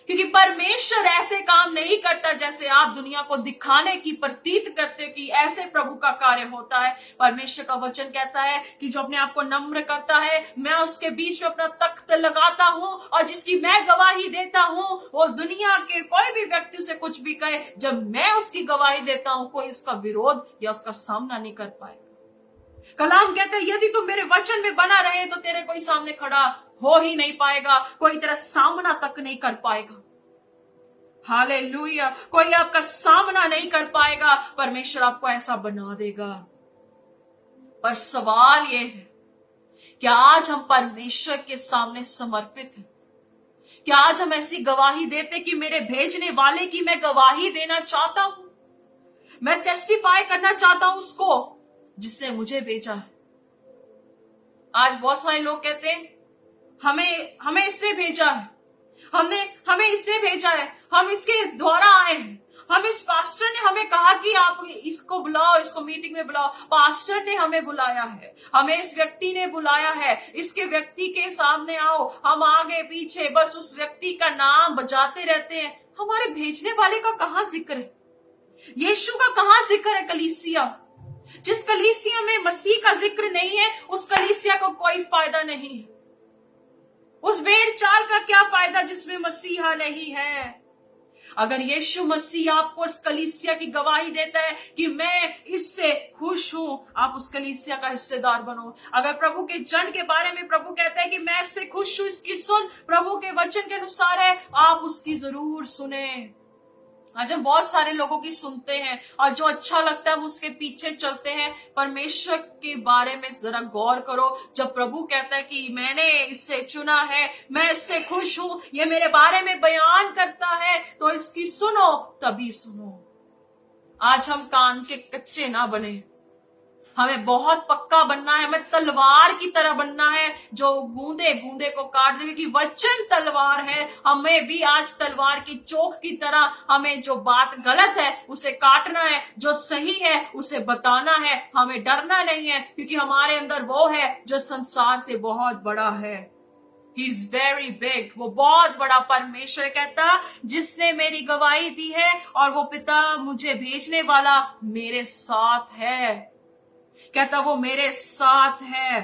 क्योंकि परमेश्वर ऐसे काम नहीं करता जैसे आप दुनिया को दिखाने की प्रतीत करते हो कि ऐसे प्रभु का कार्य होता है। परमेश्वर का वचन कहता है कि जो अपने आप को नम्र करता है मैं उसके बीच में अपना तख्त लगाता हूं और जिसकी मैं गवाही देता हूं वो दुनिया के कोई भी व्यक्ति उसे कुछ भी कहे, जब मैं उसकी गवाही देता हूं कोई उसका विरोध या उसका सामना नहीं कर पाएगा। कलाम कहता है यदि तुम मेरे वचन में बना रहे तो तेरे कोई सामने खड़ा हो ही नहीं पाएगा, कोई तेरा सामना तक नहीं कर पाएगा। हालेलुया। कोई आपका सामना नहीं कर पाएगा, परमेश्वर आपको ऐसा बना देगा। पर सवाल यह है कि आज हम परमेश्वर के सामने समर्पित हैं? क्या आज हम ऐसी गवाही देते कि मेरे भेजने वाले की मैं गवाही देना चाहता हूं, मैं टेस्टिफाई करना चाहता हूं उसको जिसने मुझे भेजा है। आज बहुत सारे लोग कहते हैं हमें इसने भेजा है, हमें इसने भेजा है, हम इसके द्वारा आए हैं, हम इस पास्टर ने हमें कहा कि आप इसको बुलाओ, इसको मीटिंग में बुलाओ, पास्टर ने हमें बुलाया है, हमें इस व्यक्ति ने बुलाया है, इसके व्यक्ति के सामने आओ। हम आगे पीछे बस उस व्यक्ति का नाम बजाते रहते हैं, हमारे भेजने वाले का कहां जिक्र है? यीशु का कहां जिक्र है? कलीसिया। जिस कलीसिया में मसीह का जिक्र नहीं है, उस कलीसिया को कोई फायदा नहीं है। उस भेड़ चाल का क्या फायदा जिसमें मसीहा नहीं है? अगर यीशु मसीह आपको इस कलीसिया की गवाही देता है कि मैं इससे खुश हूं, आप उस कलीसिया का हिस्सेदार बनो। अगर प्रभु के जन के बारे में प्रभु कहता है कि मैं इससे खुश हूं, इसकी सुन, प्रभु के वचन के अनुसार है, आप उसकी जरूर सुने। आज हम बहुत सारे लोगों की सुनते हैं और जो अच्छा लगता है वो उसके पीछे चलते हैं। परमेश्वर के बारे में जरा गौर करो। जब प्रभु कहता है कि मैंने इससे चुना है, मैं इससे खुश हूं, ये मेरे बारे में बयान करता है, तो इसकी सुनो, तभी सुनो। आज हम कान के कच्चे ना बने, हमें बहुत पक्का बनना है। हमें तलवार की तरह बनना है जो बूंदे बूंदे को काट दे, क्योंकि वचन तलवार है। हमें भी आज तलवार की चोख की तरह हमें जो बात गलत है उसे काटना है, जो सही है उसे बताना है। हमें डरना नहीं है, क्योंकि हमारे अंदर वो है जो संसार से बहुत बड़ा है। He is very big। वो बहुत बड़ा परमेश्वर कहता, जिसने मेरी गवाही दी है और वो पिता मुझे भेजने वाला मेरे साथ है। कहता वो मेरे साथ है,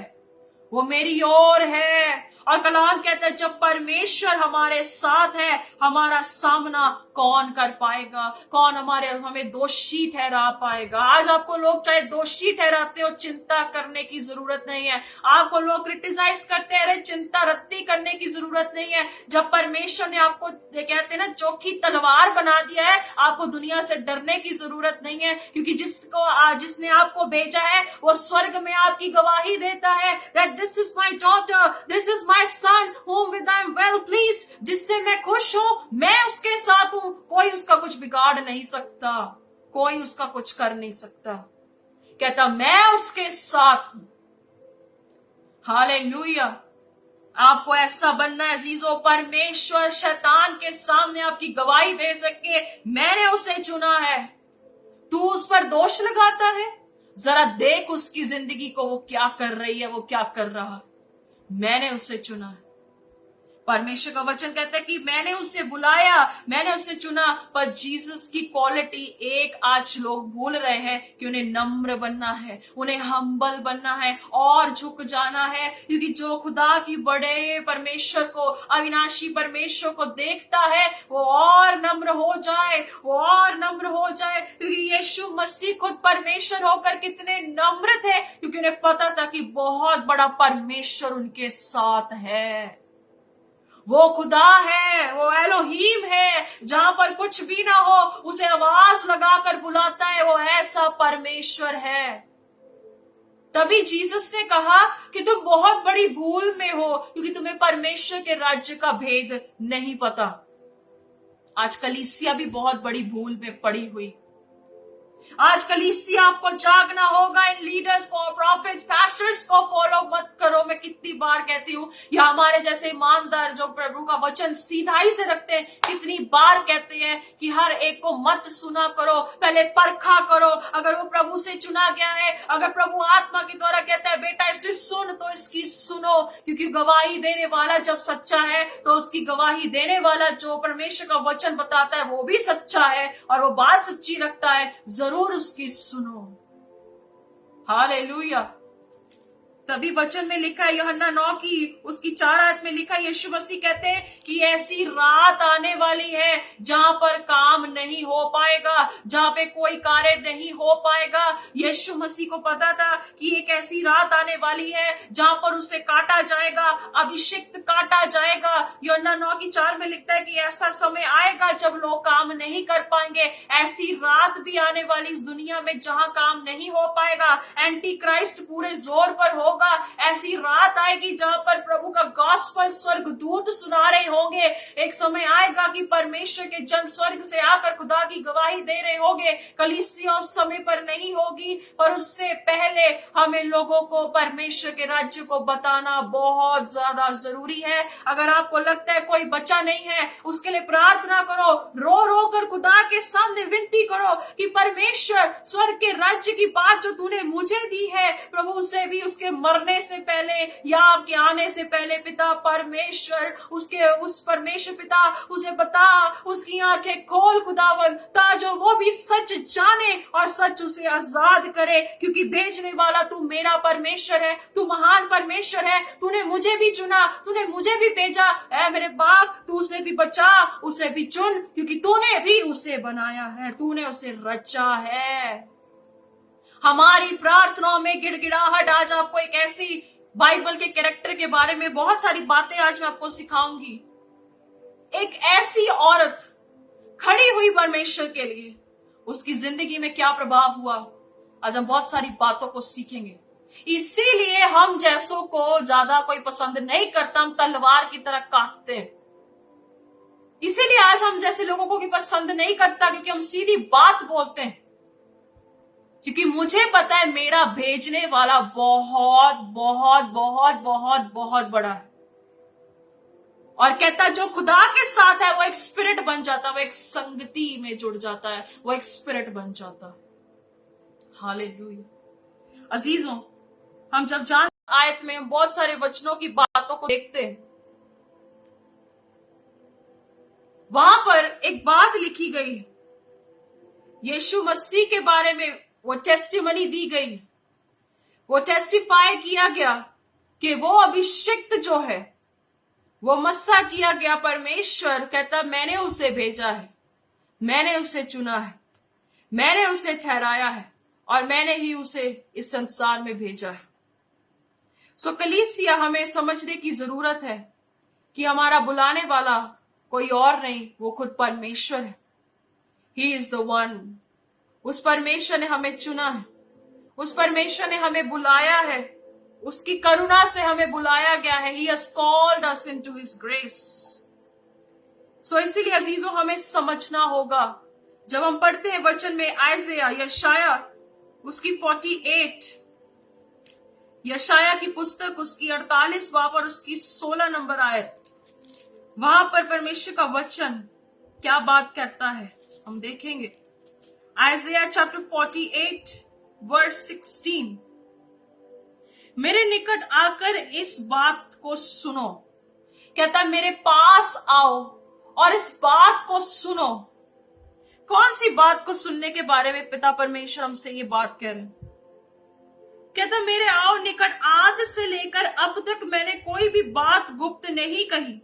वो मेरी ओर है। और कलाम कहता है जब परमेश्वर हमारे साथ है, हमारा सामना कौन कर पाएगा? कौन हमें दोषी ठहरा पाएगा? आज आपको लोग चाहे दोषी ठहराते हो, चिंता करने की जरूरत नहीं है। आपको लोग क्रिटिसाइज करते हैं, चिंता रत्ती करने की जरूरत नहीं है। जब परमेश्वर ने आपको कहते हैं ना चोखी तलवार बना दिया है, आपको दुनिया से डरने की जरूरत नहीं है, क्योंकि जिसने आपको भेजा है वो स्वर्ग में आपकी गवाही देता है that this is my daughter, this is my son whom with I am well pleased। जिससे मैं खुश हूं, मैं उसके साथ हूं। कोई उसका कुछ बिगाड़ नहीं सकता, कोई उसका कुछ कर नहीं सकता। कहता मैं उसके साथ हूं। हालेलुया। आपको ऐसा बनना है अजीजों, परमेश्वर शैतान के सामने आपकी गवाही दे सके, मैंने उसे चुना है। तू उस पर दोष लगाता है, जरा देख उसकी जिंदगी को, वो क्या कर रही है, वो क्या कर रहा है। मैंने उसे चुना है। परमेश्वर का वचन कहता है कि मैंने उसे बुलाया, मैंने उसे चुना। पर जीसस की क्वालिटी एक आज लोग भूल रहे हैं कि उन्हें नम्र बनना है, उन्हें हम्बल बनना है और झुक जाना है। क्योंकि जो खुदा की बड़े परमेश्वर को, अविनाशी परमेश्वर को देखता है, वो और नम्र हो जाए, वो और नम्र हो जाए। क्योंकि यीशु मसीह खुद परमेश्वर होकर कितने नम्र थे, क्योंकि उन्हें पता था कि बहुत बड़ा परमेश्वर उनके साथ है। वो खुदा है, वो एलोहीम है, जहां पर कुछ भी ना हो उसे आवाज लगाकर बुलाता है, वो ऐसा परमेश्वर है। तभी जीसस ने कहा कि तुम बहुत बड़ी भूल में हो, क्योंकि तुम्हें परमेश्वर के राज्य का भेद नहीं पता। आज कलीसिया भी बहुत बड़ी भूल में पड़ी हुई। आज कलीसिया आपको जागना होगा। इन लीडर्स, प्रॉफिट्स, पास्टर्स को फॉलो मत करो। मैं कितनी बार कहती हूँ, या हमारे जैसे ईमानदार जो प्रभु का वचन सीधाई से रखते हैं, कितनी बार कहते हैं कि हर एक को मत सुना करो, पहले परखा करो। अगर वो प्रभु से चुना गया है, अगर प्रभु आत्मा के द्वारा कहता है बेटा इसे सुन, तो इसकी सुनो। क्योंकि गवाही देने वाला जब सच्चा है, तो उसकी गवाही देने वाला जो परमेश्वर का वचन बताता है वो भी सच्चा है और वो बात सच्ची रखता है, जरूर उसकी सुनो। हालेलुया। तभी वचन में लिखा है, यूहन्ना 9 की उसकी 4 आयत में लिखा है, यीशु मसीह कहते हैं कि ऐसी रात आने वाली है जहां पर काम नहीं हो पाएगा, जहां पे कोई कार्य नहीं हो पाएगा। यीशु मसीह को पता था कि एक ऐसी रात आने वाली है जहां पर उसे काटा जाएगा, अभिषिक्त काटा जाएगा। यूहन्ना 9 की 4 में लिखता है कि ऐसा समय आएगा जब लोग काम नहीं कर पाएंगे। ऐसी रात भी आने वाली इस दुनिया में जहां काम नहीं हो पाएगा। एंटी क्राइस्ट पूरे जोर पर होगा। ऐसी रात आएगी जहां पर प्रभु का गॉस्पेल स्वर्गदूत सुना रहे होंगे। एक समय आएगा कि परमेश्वर के जन स्वर्ग से आकर खुदा की गवाही दे रहे होंगे। कलीसिया उस समय पर नहीं होगी, पर उससे पहले हमें लोगों को परमेश्वर के राज्य को बताना बहुत ज्यादा जरूरी है। अगर आपको लगता लगता है कोई बच्चा नहीं है, उसके लिए प्रार्थना करो, रो रो कर खुदा के सामने विनती करो कि परमेश्वर स्वर्ग के राज्य की बात जो तूने मुझे दी है प्रभु, उसे भी उसके मरने से पहले या आपके आने से पहले पिता परमेश्वर उस परमेश्वर पिता उसे बता, उसकी आंखें खोल खुदावन, ताजो वो भी सच जाने और सच उसे आजाद करे, क्योंकि भेजने वाला तू मेरा परमेश्वर है, तू महान परमेश्वर है, तूने मुझे भी चुना, तूने मुझे भी भेजा। ऐ मेरे बाप, तू उसे भी बचा, उसे भी चुन, क्योंकि तूने भी उसे बनाया है, तूने उसे रचा है। हमारी प्रार्थनाओं में गिड़गिड़ाहट, आज आपको एक ऐसी बाइबल के कैरेक्टर के बारे में बहुत सारी बातें आज मैं आपको सिखाऊंगी। एक ऐसी औरत खड़ी हुई परमेश्वर के लिए, उसकी जिंदगी में क्या प्रभाव हुआ, आज हम बहुत सारी बातों को सीखेंगे। इसीलिए हम जैसों को ज्यादा कोई पसंद नहीं करता, हम तलवार की तरह काटते हैं। इसीलिए आज हम जैसे लोगों को पसंद नहीं करता, क्योंकि हम सीधी बात बोलते हैं, क्योंकि मुझे पता है मेरा भेजने वाला बहुत बहुत बहुत बहुत बहुत बड़ा है। और कहता जो खुदा के साथ है वो एक स्पिरिट बन जाता है, वो एक संगति में जुड़ जाता है, वो एक स्पिरिट बन जाता है। हालेलुया। अजीजों, हम जब जान आयत में बहुत सारे वचनों की बातों को देखते हैं, वहां पर एक बात लिखी गई, यीशु मसीह के बारे में वो टेस्टिमनी दी गई, वो टेस्टिफाई किया गया कि वो अभिषिक्त जो है, वो मस्सा किया गया परमेश्वर कहता मैंने उसे भेजा है, मैंने उसे चुना है, मैंने उसे ठहराया है और मैंने ही उसे इस संसार में भेजा है। सो कलीसिया, हमें समझने की जरूरत है कि हमारा बुलाने वाला कोई और नहीं, वो खुद परमेश्वर है। He is the one. उस परमेश्वर ने हमें चुना है, उस परमेश्वर ने हमें बुलाया है, उसकी करुणा से हमें बुलाया गया है। He has called us into His grace. सो इसीलिए अजीजों, हमें समझना होगा, जब हम पढ़ते हैं वचन में आइज़ाया, यशाया उसकी 48, यशाया की पुस्तक उसकी 48 बाब और उसकी 16 नंबर आयत, वहां पर परमेश्वर का वचन क्या बात करता है हम देखेंगे। आइज़ाया चैप्टर 48 वर्स 16, मेरे निकट आकर इस बात को सुनो, कहता मेरे पास आओ और इस बात को सुनो। कौन सी बात को सुनने के बारे में पिता परमेश्वर हमसे ये बात कह रहे हैं? कहता मेरे आओ निकट, आदि से लेकर अब तक मैंने कोई भी बात गुप्त नहीं कही,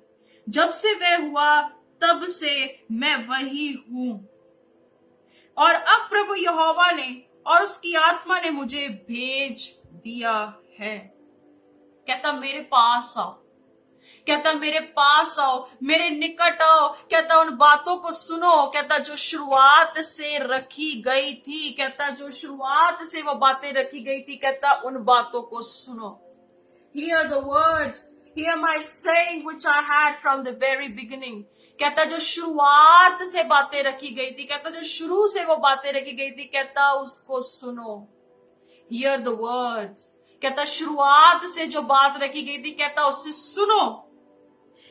जब से वह हुआ तब से मैं वही हूं। और अब प्रभु यहोवा ने और उसकी आत्मा ने मुझे भेज दिया है। कहता मेरे पास आओ, कहता मेरे पास आओ, मेरे निकट आओ, कहता उन बातों को सुनो, कहता जो शुरुआत से रखी गई थी, कहता जो शुरुआत से वो बातें रखी गई थी, कहता उन बातों को सुनो। Hear the words, hear my saying which I had from the very beginning. कहता जो शुरुआत से बातें रखी गई थी, कहता जो शुरू से वो बातें रखी गई थी, कहता उसको सुनो। Hear the words, कहता शुरुआत से जो बात रखी गई थी, कहता उससे सुनो।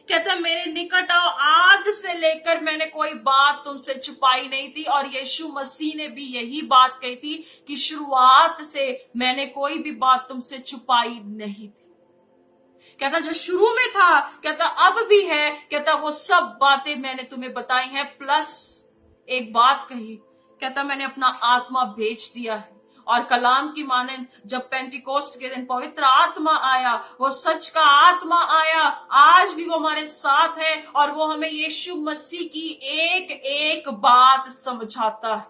कहता मेरे निकट आओ, आदि से लेकर मैंने कोई बात तुमसे छुपाई नहीं थी। और यीशु मसीह ने भी यही बात कही थी कि शुरुआत से मैंने कोई भी बात तुमसे छुपाई नहीं थी। कहता जो शुरू में था, कहता अब भी है, कहता वो सब बातें मैंने तुम्हें बताई हैं, प्लस एक बात कही, कहता मैंने अपना आत्मा भेज दिया है। और कलाम की मानंद जब पेंटिकोस्ट के दिन पवित्र आत्मा आया, वो सच का आत्मा आया, आज भी वो हमारे साथ है और वो हमें यीशु मसीह की एक एक बात समझाता है।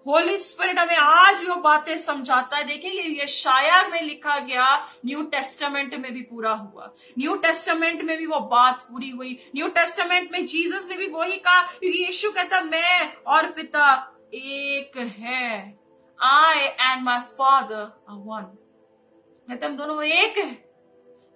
होली स्पिरिट हमें आज भी वो बातें समझाता है। देखिए ये यशाया में लिखा गया, न्यू टेस्टामेंट में भी पूरा हुआ, न्यू टेस्टामेंट में भी वो बात पूरी हुई। न्यू टेस्टामेंट में जीसस ने भी वही कहा, क्योंकि यीशु कहता मैं और पिता एक है, I and my father are one। कहते हम दोनों एक हैं।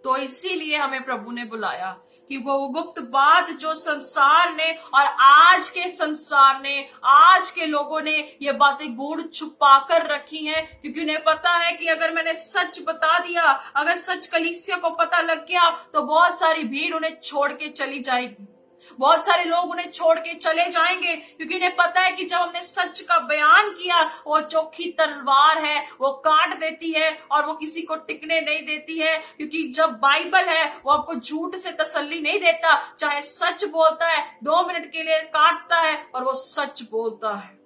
तो इसीलिए हमें प्रभु ने बुलाया, कि वो गुप्त बात जो संसार ने और आज के संसार ने, आज के लोगों ने ये बातें गूढ़ छुपा कर रखी हैं, क्योंकि उन्हें पता है कि अगर मैंने सच बता दिया, अगर सच कलीसिया को पता लग गया तो बहुत सारी भीड़ उन्हें छोड़ के चली जाएगी, बहुत सारे लोग उन्हें छोड़ के चले जाएंगे, क्योंकि उन्हें पता है कि जब हमने सच का बयान किया, वो चोखी तलवार है, वो काट देती है और वो किसी को टिकने नहीं देती है। क्योंकि जब बाइबल है वो आपको झूठ से तसल्ली नहीं देता, चाहे सच बोलता है 2 मिनट के लिए काटता है और वो सच बोलता है।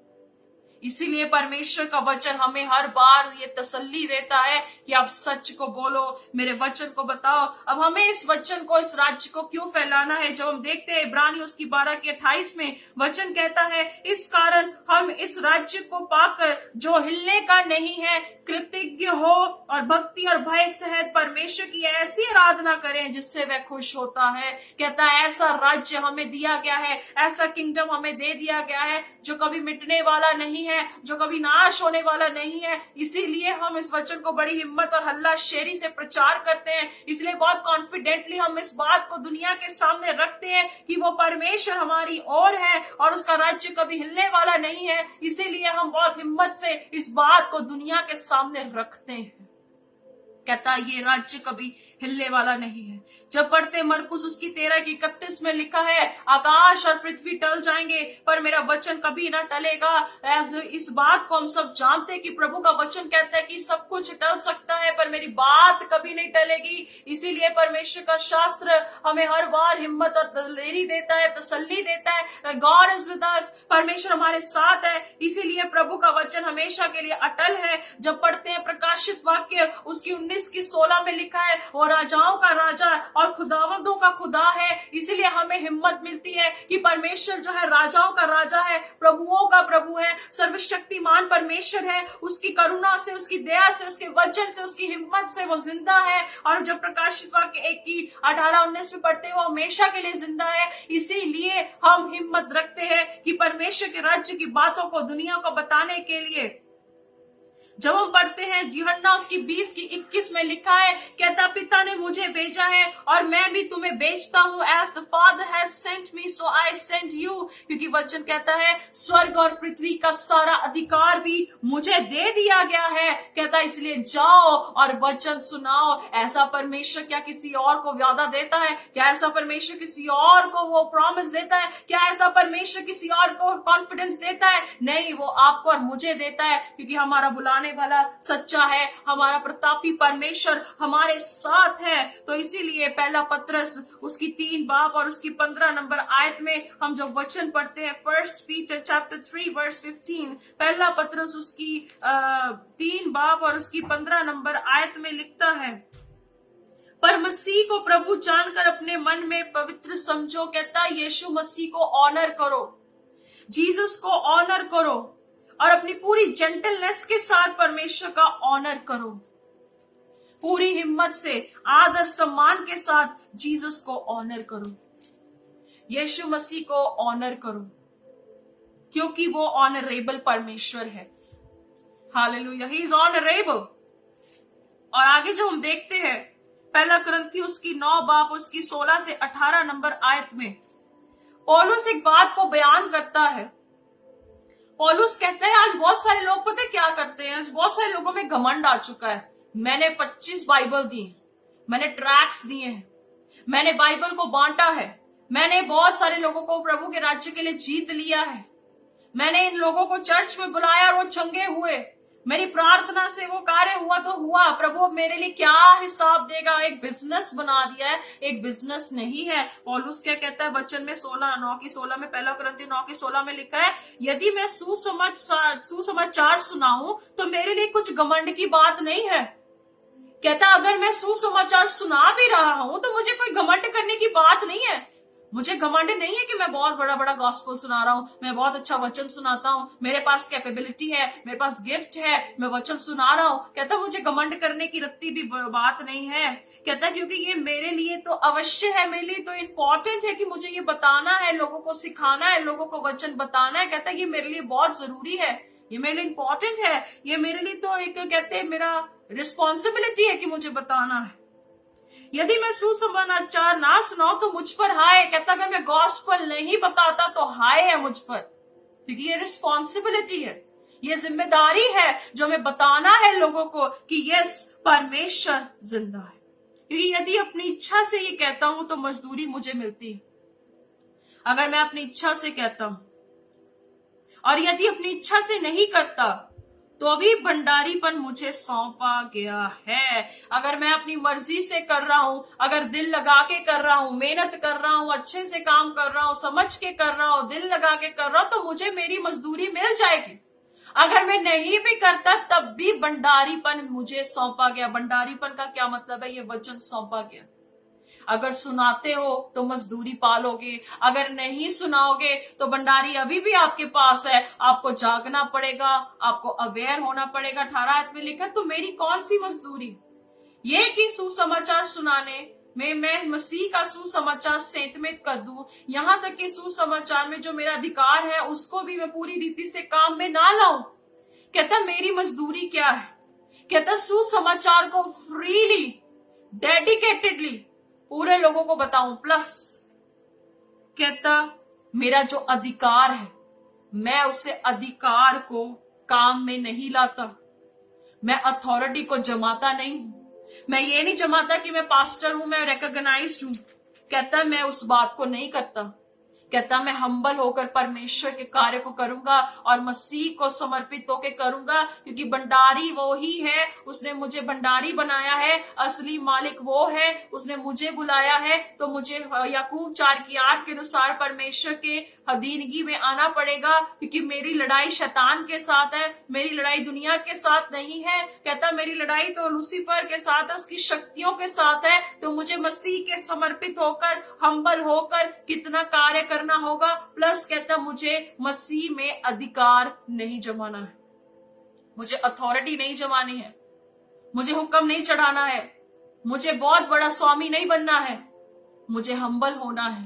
इसीलिए परमेश्वर का वचन हमें हर बार ये तसल्ली देता है कि आप सच को बोलो, मेरे वचन को बताओ। अब हमें इस वचन को, इस राज्य को क्यों फैलाना है? जब हम देखते हैं इब्रानियों उसकी 12:28 में वचन कहता है, इस कारण हम इस राज्य को पाकर जो हिलने का नहीं है, कृतज्ञ हो और भक्ति और भय सहित परमेश्वर की ऐसी आराधना करें जिससे वह खुश होता है। कहता है ऐसा राज्य हमें दिया गया है, ऐसा किंगडम हमें दे दिया गया है जो कभी मिटने वाला नहीं है, जो कभी नाश होने वाला नहीं है। इसीलिए हम इस वचन को बड़ी हिम्मत और हल्लाशेरी से प्रचार करते हैं। इसलिए बहुत कॉन्फिडेंटली हम इस बात को दुनिया के सामने रखते हैं कि वो परमेश्वर हमारी ओर है और उसका राज्य कभी हिलने वाला नहीं है। इसीलिए हम बहुत हिम्मत से इस बात को दुनिया के सामने रखते हैं। कहता ये राज्य कभी हिलने वाला नहीं है। जब पढ़ते मरकुस उसकी 13:31 में लिखा है, आकाश और पृथ्वी टल जाएंगे पर मेरा वचन कभी ना टलेगा। इस बात को हम सब जानते हैं कि प्रभु का वचन कहता है कि सब कुछ टल सकता है पर मेरी बात कभी नहीं टलेगी। इसीलिए परमेश्वर का शास्त्र हमें हर बार हिम्मत और दलेरी देता है, तसल्ली देता है। गॉड इज विद अस, परमेश्वर हमारे साथ है। इसीलिए प्रभु का वचन हमेशा के लिए अटल है। जब पढ़ते हैं प्रकाशित वाक्य उसकी 19:16 में लिखा है, वो राजाओं का राजा और खुदावंदों का खुदा है। इसीलिए हमें हिम्मत मिलती है कि परमेश्वर जो है राजाओं का राजा है, प्रभुओं का प्रभु है, सर्वशक्तिमान परमेश्वर है। उसकी करुणा से, उसकी दया से, उसके वचन से, उसकी हिम्मत से वो जिंदा है। और जब प्रकाशित वाक्य 1:18-19 में पढ़ते हो हमेशा के लिए जिंदा है। इसीलिए हम हिम्मत रखते हैं कि परमेश्वर के राज्य की बातों को दुनिया को बताने के लिए जब हम पढ़ते हैं यूहन्ना उसकी 20:21 में लिखा है, कहता पिता ने मुझे भेजा है और मैं भी तुम्हें भेजता हूँ। As the father has sent me so I sent you. क्योंकि वचन कहता है स्वर्ग और पृथ्वी का सारा अधिकार भी मुझे दे दिया गया है। कहता इसलिए जाओ और वचन सुनाओ। ऐसा परमेश्वर क्या किसी और को वादा देता है? क्या ऐसा परमेश्वर किसी और को वो प्रॉमिस देता है? क्या ऐसा परमेश्वर किसी और को कॉन्फिडेंस देता है? नहीं, वो आपको और मुझे देता है, क्योंकि हमारा बुलाने वाला सच्चा है, हमारा प्रतापी परमेश्वर हमारे साथ है। तो इसीलिए पहला पत्रस उसकी 3 और उसकी 15 नंबर आयत में हम जब वचन पढ़ते हैं, 1 Peter chapter 3:15, पहला पत्रस उसकी 3 और उसकी 15 नंबर आयत में लिखता है, पर मसीह को प्रभु जानकर अपने मन में पवित्र समझो। कहता यीशु मसीह को ऑनर करो, जीसस को ऑनर करो और अपनी पूरी जेंटलनेस के साथ परमेश्वर का ऑनर करो। पूरी हिम्मत से, आदर सम्मान के साथ जीसस को ऑनर करो, यीशु मसीह को ऑनर करो, क्योंकि वो ऑनरेबल परमेश्वर है। Hallelujah, he is honourable. और आगे जो हम देखते हैं पहला कुरिन्थियों उसकी 9 उसकी 16 से 18 नंबर आयत में पौलुस एक बात को बयान करता है। पौलुस कहता है आज बहुत सारे लोग पता है क्या करते हैं, आज बहुत सारे लोगों में घमंड आ चुका है। मैंने 25 बाइबल दी, मैंने ट्रैक्स दिए हैं, मैंने बाइबल को बांटा है, मैंने बहुत सारे लोगों को प्रभु के राज्य के लिए जीत लिया है, मैंने इन लोगों को चर्च में बुलाया और वो चंगे हुए, मेरी प्रार्थना से वो कार्य हुआ तो हुआ, प्रभु अब मेरे लिए क्या हिसाब देगा? एक बिजनेस बना दिया है, एक बिजनेस नहीं है। पौलुस क्या कहता है वचन में 9:16 में, पहला कुरिन्थियों 9:16 में लिखा है, यदि मैं सुसमाचार सुनाऊं तो मेरे लिए कुछ घमंड की बात नहीं है। कहता अगर मैं सुसमाचार सुना भी रहा हूं तो मुझे कोई घमंड करने की बात नहीं है। मुझे घमंड नहीं है कि मैं बहुत बड़ा गॉस्पेल सुना रहा हूं, मैं बहुत अच्छा वचन सुनाता हूं, मेरे पास कैपेबिलिटी है, मेरे पास गिफ्ट है, मैं वचन सुना रहा हूं। कहता मुझे घमंड करने की रत्ती भी बात नहीं है। कहता क्योंकि ये मेरे लिए तो अवश्य है, मेरे लिए तो इम्पोर्टेंट है कि मुझे ये बताना है, लोगों को सिखाना है, लोगों को वचन बताना है। कहता ये मेरे लिए बहुत जरूरी है, ये मेरे लिए इम्पोर्टेंट है, ये मेरे लिए तो एक कहते हैं मेरा रिस्पॉन्सिबिलिटी है कि मुझे बताना है। यदि मैं सुसमाचार ना सुनाऊं तो मुझ पर हाय। कहता अगर मैं गॉस्पेल नहीं बताता तो हाय है मुझ पर, क्योंकि ये रिस्पॉन्सिबिलिटी है, ये जिम्मेदारी है जो हमें बताना है लोगों को कि यस परमेश्वर जिंदा है। क्योंकि यदि अपनी इच्छा से ये कहता हूं तो मजदूरी मुझे मिलती है। अगर मैं अपनी इच्छा से कहता हूं और यदि अपनी इच्छा से नहीं करता तो अभी भंडारीपन मुझे सौंपा गया है। अगर मैं अपनी मर्जी से कर रहा हूं, अगर दिल लगा के कर रहा हूं, मेहनत कर रहा हूं, अच्छे से काम कर रहा हूं, समझ के कर रहा हूं, दिल लगा के कर रहा हूं, तो मुझे मेरी मजदूरी मिल जाएगी। अगर मैं नहीं भी करता तब भी भंडारीपन मुझे सौंपा गया। भंडारीपन का क्या मतलब है? ये वचन सौंपा गया। अगर सुनाते हो तो मजदूरी पालोगे, अगर नहीं सुनाओगे तो भंडारी अभी भी आपके पास है। आपको जागना पड़ेगा, आपको अवेयर होना पड़ेगा। 18 आयत में लिखा तो मेरी कौन सी मजदूरी ये कि सुसमाचार सुनाने में मैं मसीह का सुसमाचार सेंतमित कर दूं, यहां तक कि सुसमाचार में जो मेरा अधिकार है उसको भी मैं पूरी रीति से काम में ना लाऊं। कहता मेरी मजदूरी क्या है? कहता सुसमाचार को फ्रीली, डेडिकेटेडली पूरे लोगों को बताऊं, प्लस कहता मेरा जो अधिकार है मैं उसे अधिकार को काम में नहीं लाता। मैं अथॉरिटी को जमाता नहीं हूं। मैं ये नहीं जमाता कि मैं पास्टर हूं, मैं रिकॉग्नाइज्ड हूं। कहता मैं उस बात को नहीं करता। कहता मैं हम्बल होकर परमेश्वर के कार्य को करूंगा और मसीह को समर्पित होकर करूंगा, क्योंकि भंडारी वो ही है, उसने मुझे भंडारी बनाया है, असली मालिक वो है, उसने मुझे बुलाया है। तो मुझे याकूब 4:8 के अनुसार परमेश्वर के अधीनगी में आना पड़ेगा, क्योंकि मेरी लड़ाई शैतान के साथ है, मेरी लड़ाई दुनिया के साथ नहीं है। कहता मेरी लड़ाई तो लूसीफर के साथ है, उसकी शक्तियों के साथ है। तो मुझे मसीह के समर्पित होकर, हम्बल होकर कितना कार्य करना होगा। प्लस कहता मुझे मसीह में अधिकार नहीं जमाना है, मुझे अथॉरिटी नहीं जमानी है, मुझे हुक्म नहीं चढ़ाना है, मुझे बहुत बड़ा स्वामी नहीं बनना है, मुझे हम्बल होना है,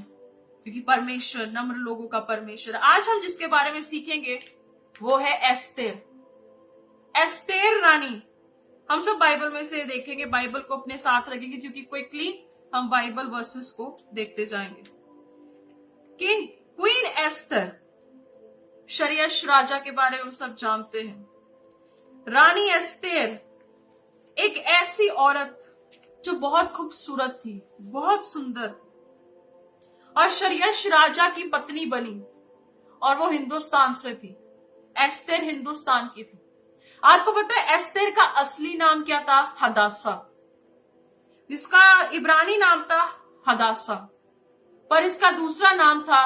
क्योंकि परमेश्वर नम्र लोगों का परमेश्वर। आज हम जिसके बारे में सीखेंगे वो है एस्तेर। एस्तेर रानी। हम सब बाइबल में से देखेंगे, बाइबल को अपने साथ रखेंगे, क्योंकि क्विकली हम बाइबल वर्सेस को देखते जाएंगे। किंग क्वीन एस्तर, शरियश राजा के बारे में हम सब जानते हैं। रानी एस्तेर एक ऐसी औरत जो बहुत खूबसूरत थी, बहुत सुंदर थी, और शरियश राजा की पत्नी बनी, और वो हिंदुस्तान से थी। एस्तेर हिंदुस्तान की थी। आपको पता है एस्तेर का असली नाम क्या था? हदासा। इसका इब्रानी नाम था हदासा, पर इसका दूसरा नाम था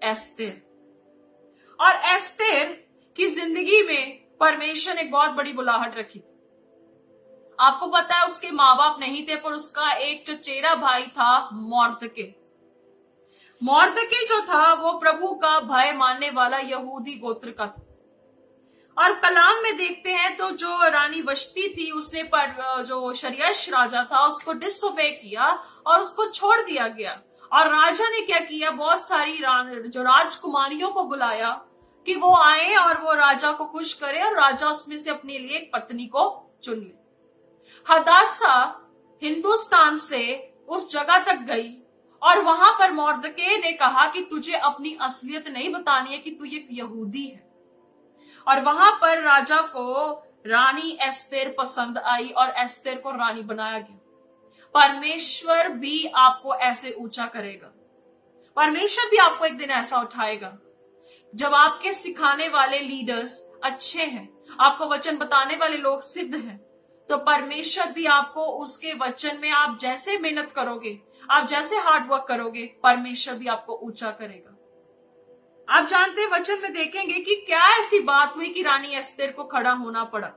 एस्तेर। और एस्तेर की जिंदगी में परमेश्वर ने एक बहुत बड़ी बुलाहट रखी। आपको पता है उसके माँ बाप नहीं थे, पर उसका एक चचेरा भाई था मोर्दके। मोर्दके जो था वो प्रभु का भय मानने वाला यहूदी गोत्र का था। और कलाम में देखते हैं तो जो रानी वश्ती थी उसने पर जो शरियश राजा था उसको डिसोबे किया और उसको छोड़ दिया गया। और राजा ने क्या किया? बहुत सारी जो राजकुमारियों को बुलाया कि वो आए और वो राजा को खुश करे, और राजा उसमें से अपने लिए एक पत्नी को चुन ले। हदासा हिंदुस्तान से उस जगह तक गई और वहां पर मोर्दके ने कहा कि तुझे अपनी असलियत नहीं बतानी है कि तू एक यहूदी है। और वहां पर राजा को रानी एस्तेर पसंद आई और एस्तेर को रानी बनाया गया। परमेश्वर भी आपको ऐसे ऊंचा करेगा। परमेश्वर भी आपको एक दिन ऐसा उठाएगा जब आपके सिखाने वाले लीडर्स अच्छे हैं, आपको वचन बताने वाले लोग सिद्ध हैं, तो परमेश्वर भी आपको उसके वचन में आप जैसे मेहनत करोगे, आप जैसे हार्ड वर्क करोगे, परमेश्वर भी आपको ऊंचा करेगा। आप जानते हैं वचन में देखेंगे कि क्या ऐसी बात हुई कि रानी एस्तेर को खड़ा होना पड़ा।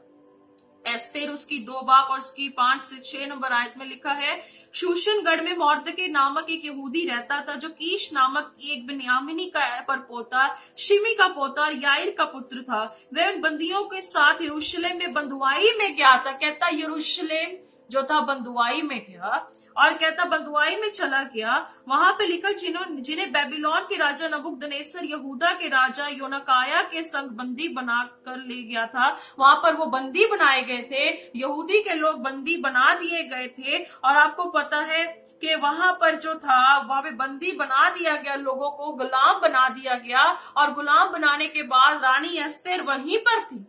एस्तेर उसकी 2 बाप और उसकी 5 से 6 नंबर आयत में लिखा है, शूशनगढ़ में मोर्दके नामक एक यहूदी रहता था जो कीश नामक एक बिन्यामीनी का पर पोता, शिमी का पोता और याईर का पुत्र था। वह उन बंदियों के साथ यरूशलेम में बंधुआई में गया था। कहता यरूशलेम जो था बंधुआई में गया, और कहता बंधुआई में चला गया। वहां पे लिखा जिन्हें बेबीलोन के राजा नबूकदनेस्सर यहूदा के राजा योनकाया के संग बंदी बना कर ले गया था। वहां पर वो बंदी बनाए गए थे, यहूदी के लोग बंदी बना दिए गए थे। और आपको पता है कि वहां पर जो था वहां पे बंदी बना दिया गया, लोगों को गुलाम बना दिया गया। और गुलाम बनाने के बाद रानी एस्तेर वहीं पर थी।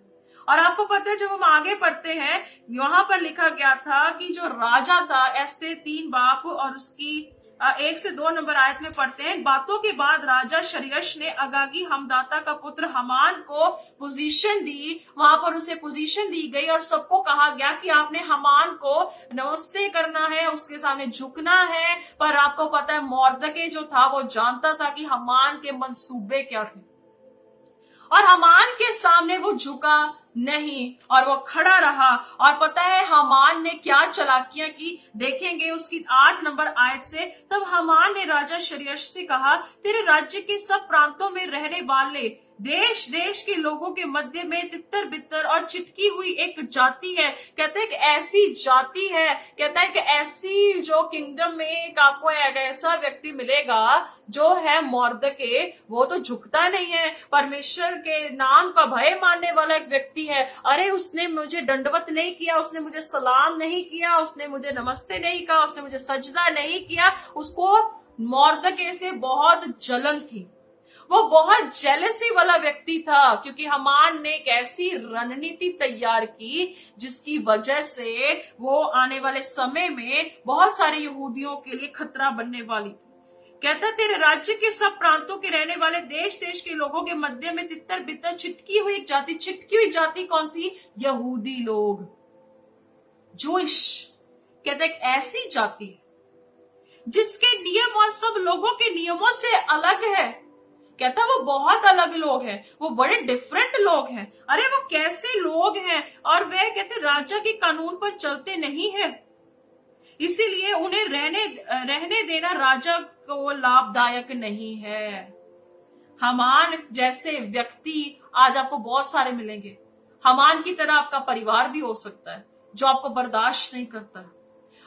और आपको पता है जब हम आगे पढ़ते हैं वहां पर लिखा गया था कि जो राजा था, एस्तेर 3 बाप और उसकी 1 से 2 नंबर आयत में पढ़ते हैं, बातों के बाद राजा शरियश ने अगागी हमदाता का पुत्र हमान को पोजीशन दी। वहां पर उसे पोजीशन दी गई और सबको कहा गया कि आपने हमान को नमस्ते करना है, उसके सामने झुकना है। पर आपको पता है मोर्दके जो था वो जानता था कि हमान के मंसूबे क्या थे, और हमान के सामने वो झुका नहीं और वो खड़ा रहा। और पता है हमान ने क्या चालाकियां की, देखेंगे उसकी 8 नंबर आयत से। तब हमान ने राजा शरियश से कहा, तेरे राज्य के सब प्रांतों में रहने वाले देश देश के लोगों के मध्य में तितर बितर और चिटकी हुई एक जाति है। कहते हैं कि ऐसी जाति है, कहता है कि ऐसी जो किंगडम में एक आपको एक ऐसा व्यक्ति मिलेगा जो है मोर्दके, वो तो झुकता नहीं है, परमेश्वर के नाम का भय मानने वाला एक व्यक्ति है। अरे उसने मुझे दंडवत नहीं किया, उसने मुझे सलाम नहीं किया, उसने मुझे नमस्ते नहीं कहा, उसने मुझे सजदा नहीं किया। उसको मोर्दके से बहुत जलन थी, वो बहुत जेलसी वाला व्यक्ति था, क्योंकि हमान ने एक ऐसी रणनीति तैयार की जिसकी वजह से वो आने वाले समय में बहुत सारे यहूदियों के लिए खतरा बनने वाली थी। कहता तेरे राज्य के सब प्रांतों के रहने वाले देश देश के लोगों के मध्य में तितर बितर चिटकी हुई एक जाति। चिटकी हुई जाति कौन थी? यहूदी लोग, जोइश। कहता एक ऐसी जाति जिसके नियम और सब लोगों के नियमों से अलग है। कहता वो बहुत अलग लोग हैं, वो बड़े डिफरेंट लोग हैं। अरे वो कैसे लोग हैं? और वे कहते राजा के कानून पर चलते नहीं है, इसीलिए उन्हें रहने देना राजा को लाभदायक नहीं है। हमान जैसे व्यक्ति आज आपको बहुत सारे मिलेंगे। हमान की तरह आपका परिवार भी हो सकता है जो आपको बर्दाश्त नहीं करता।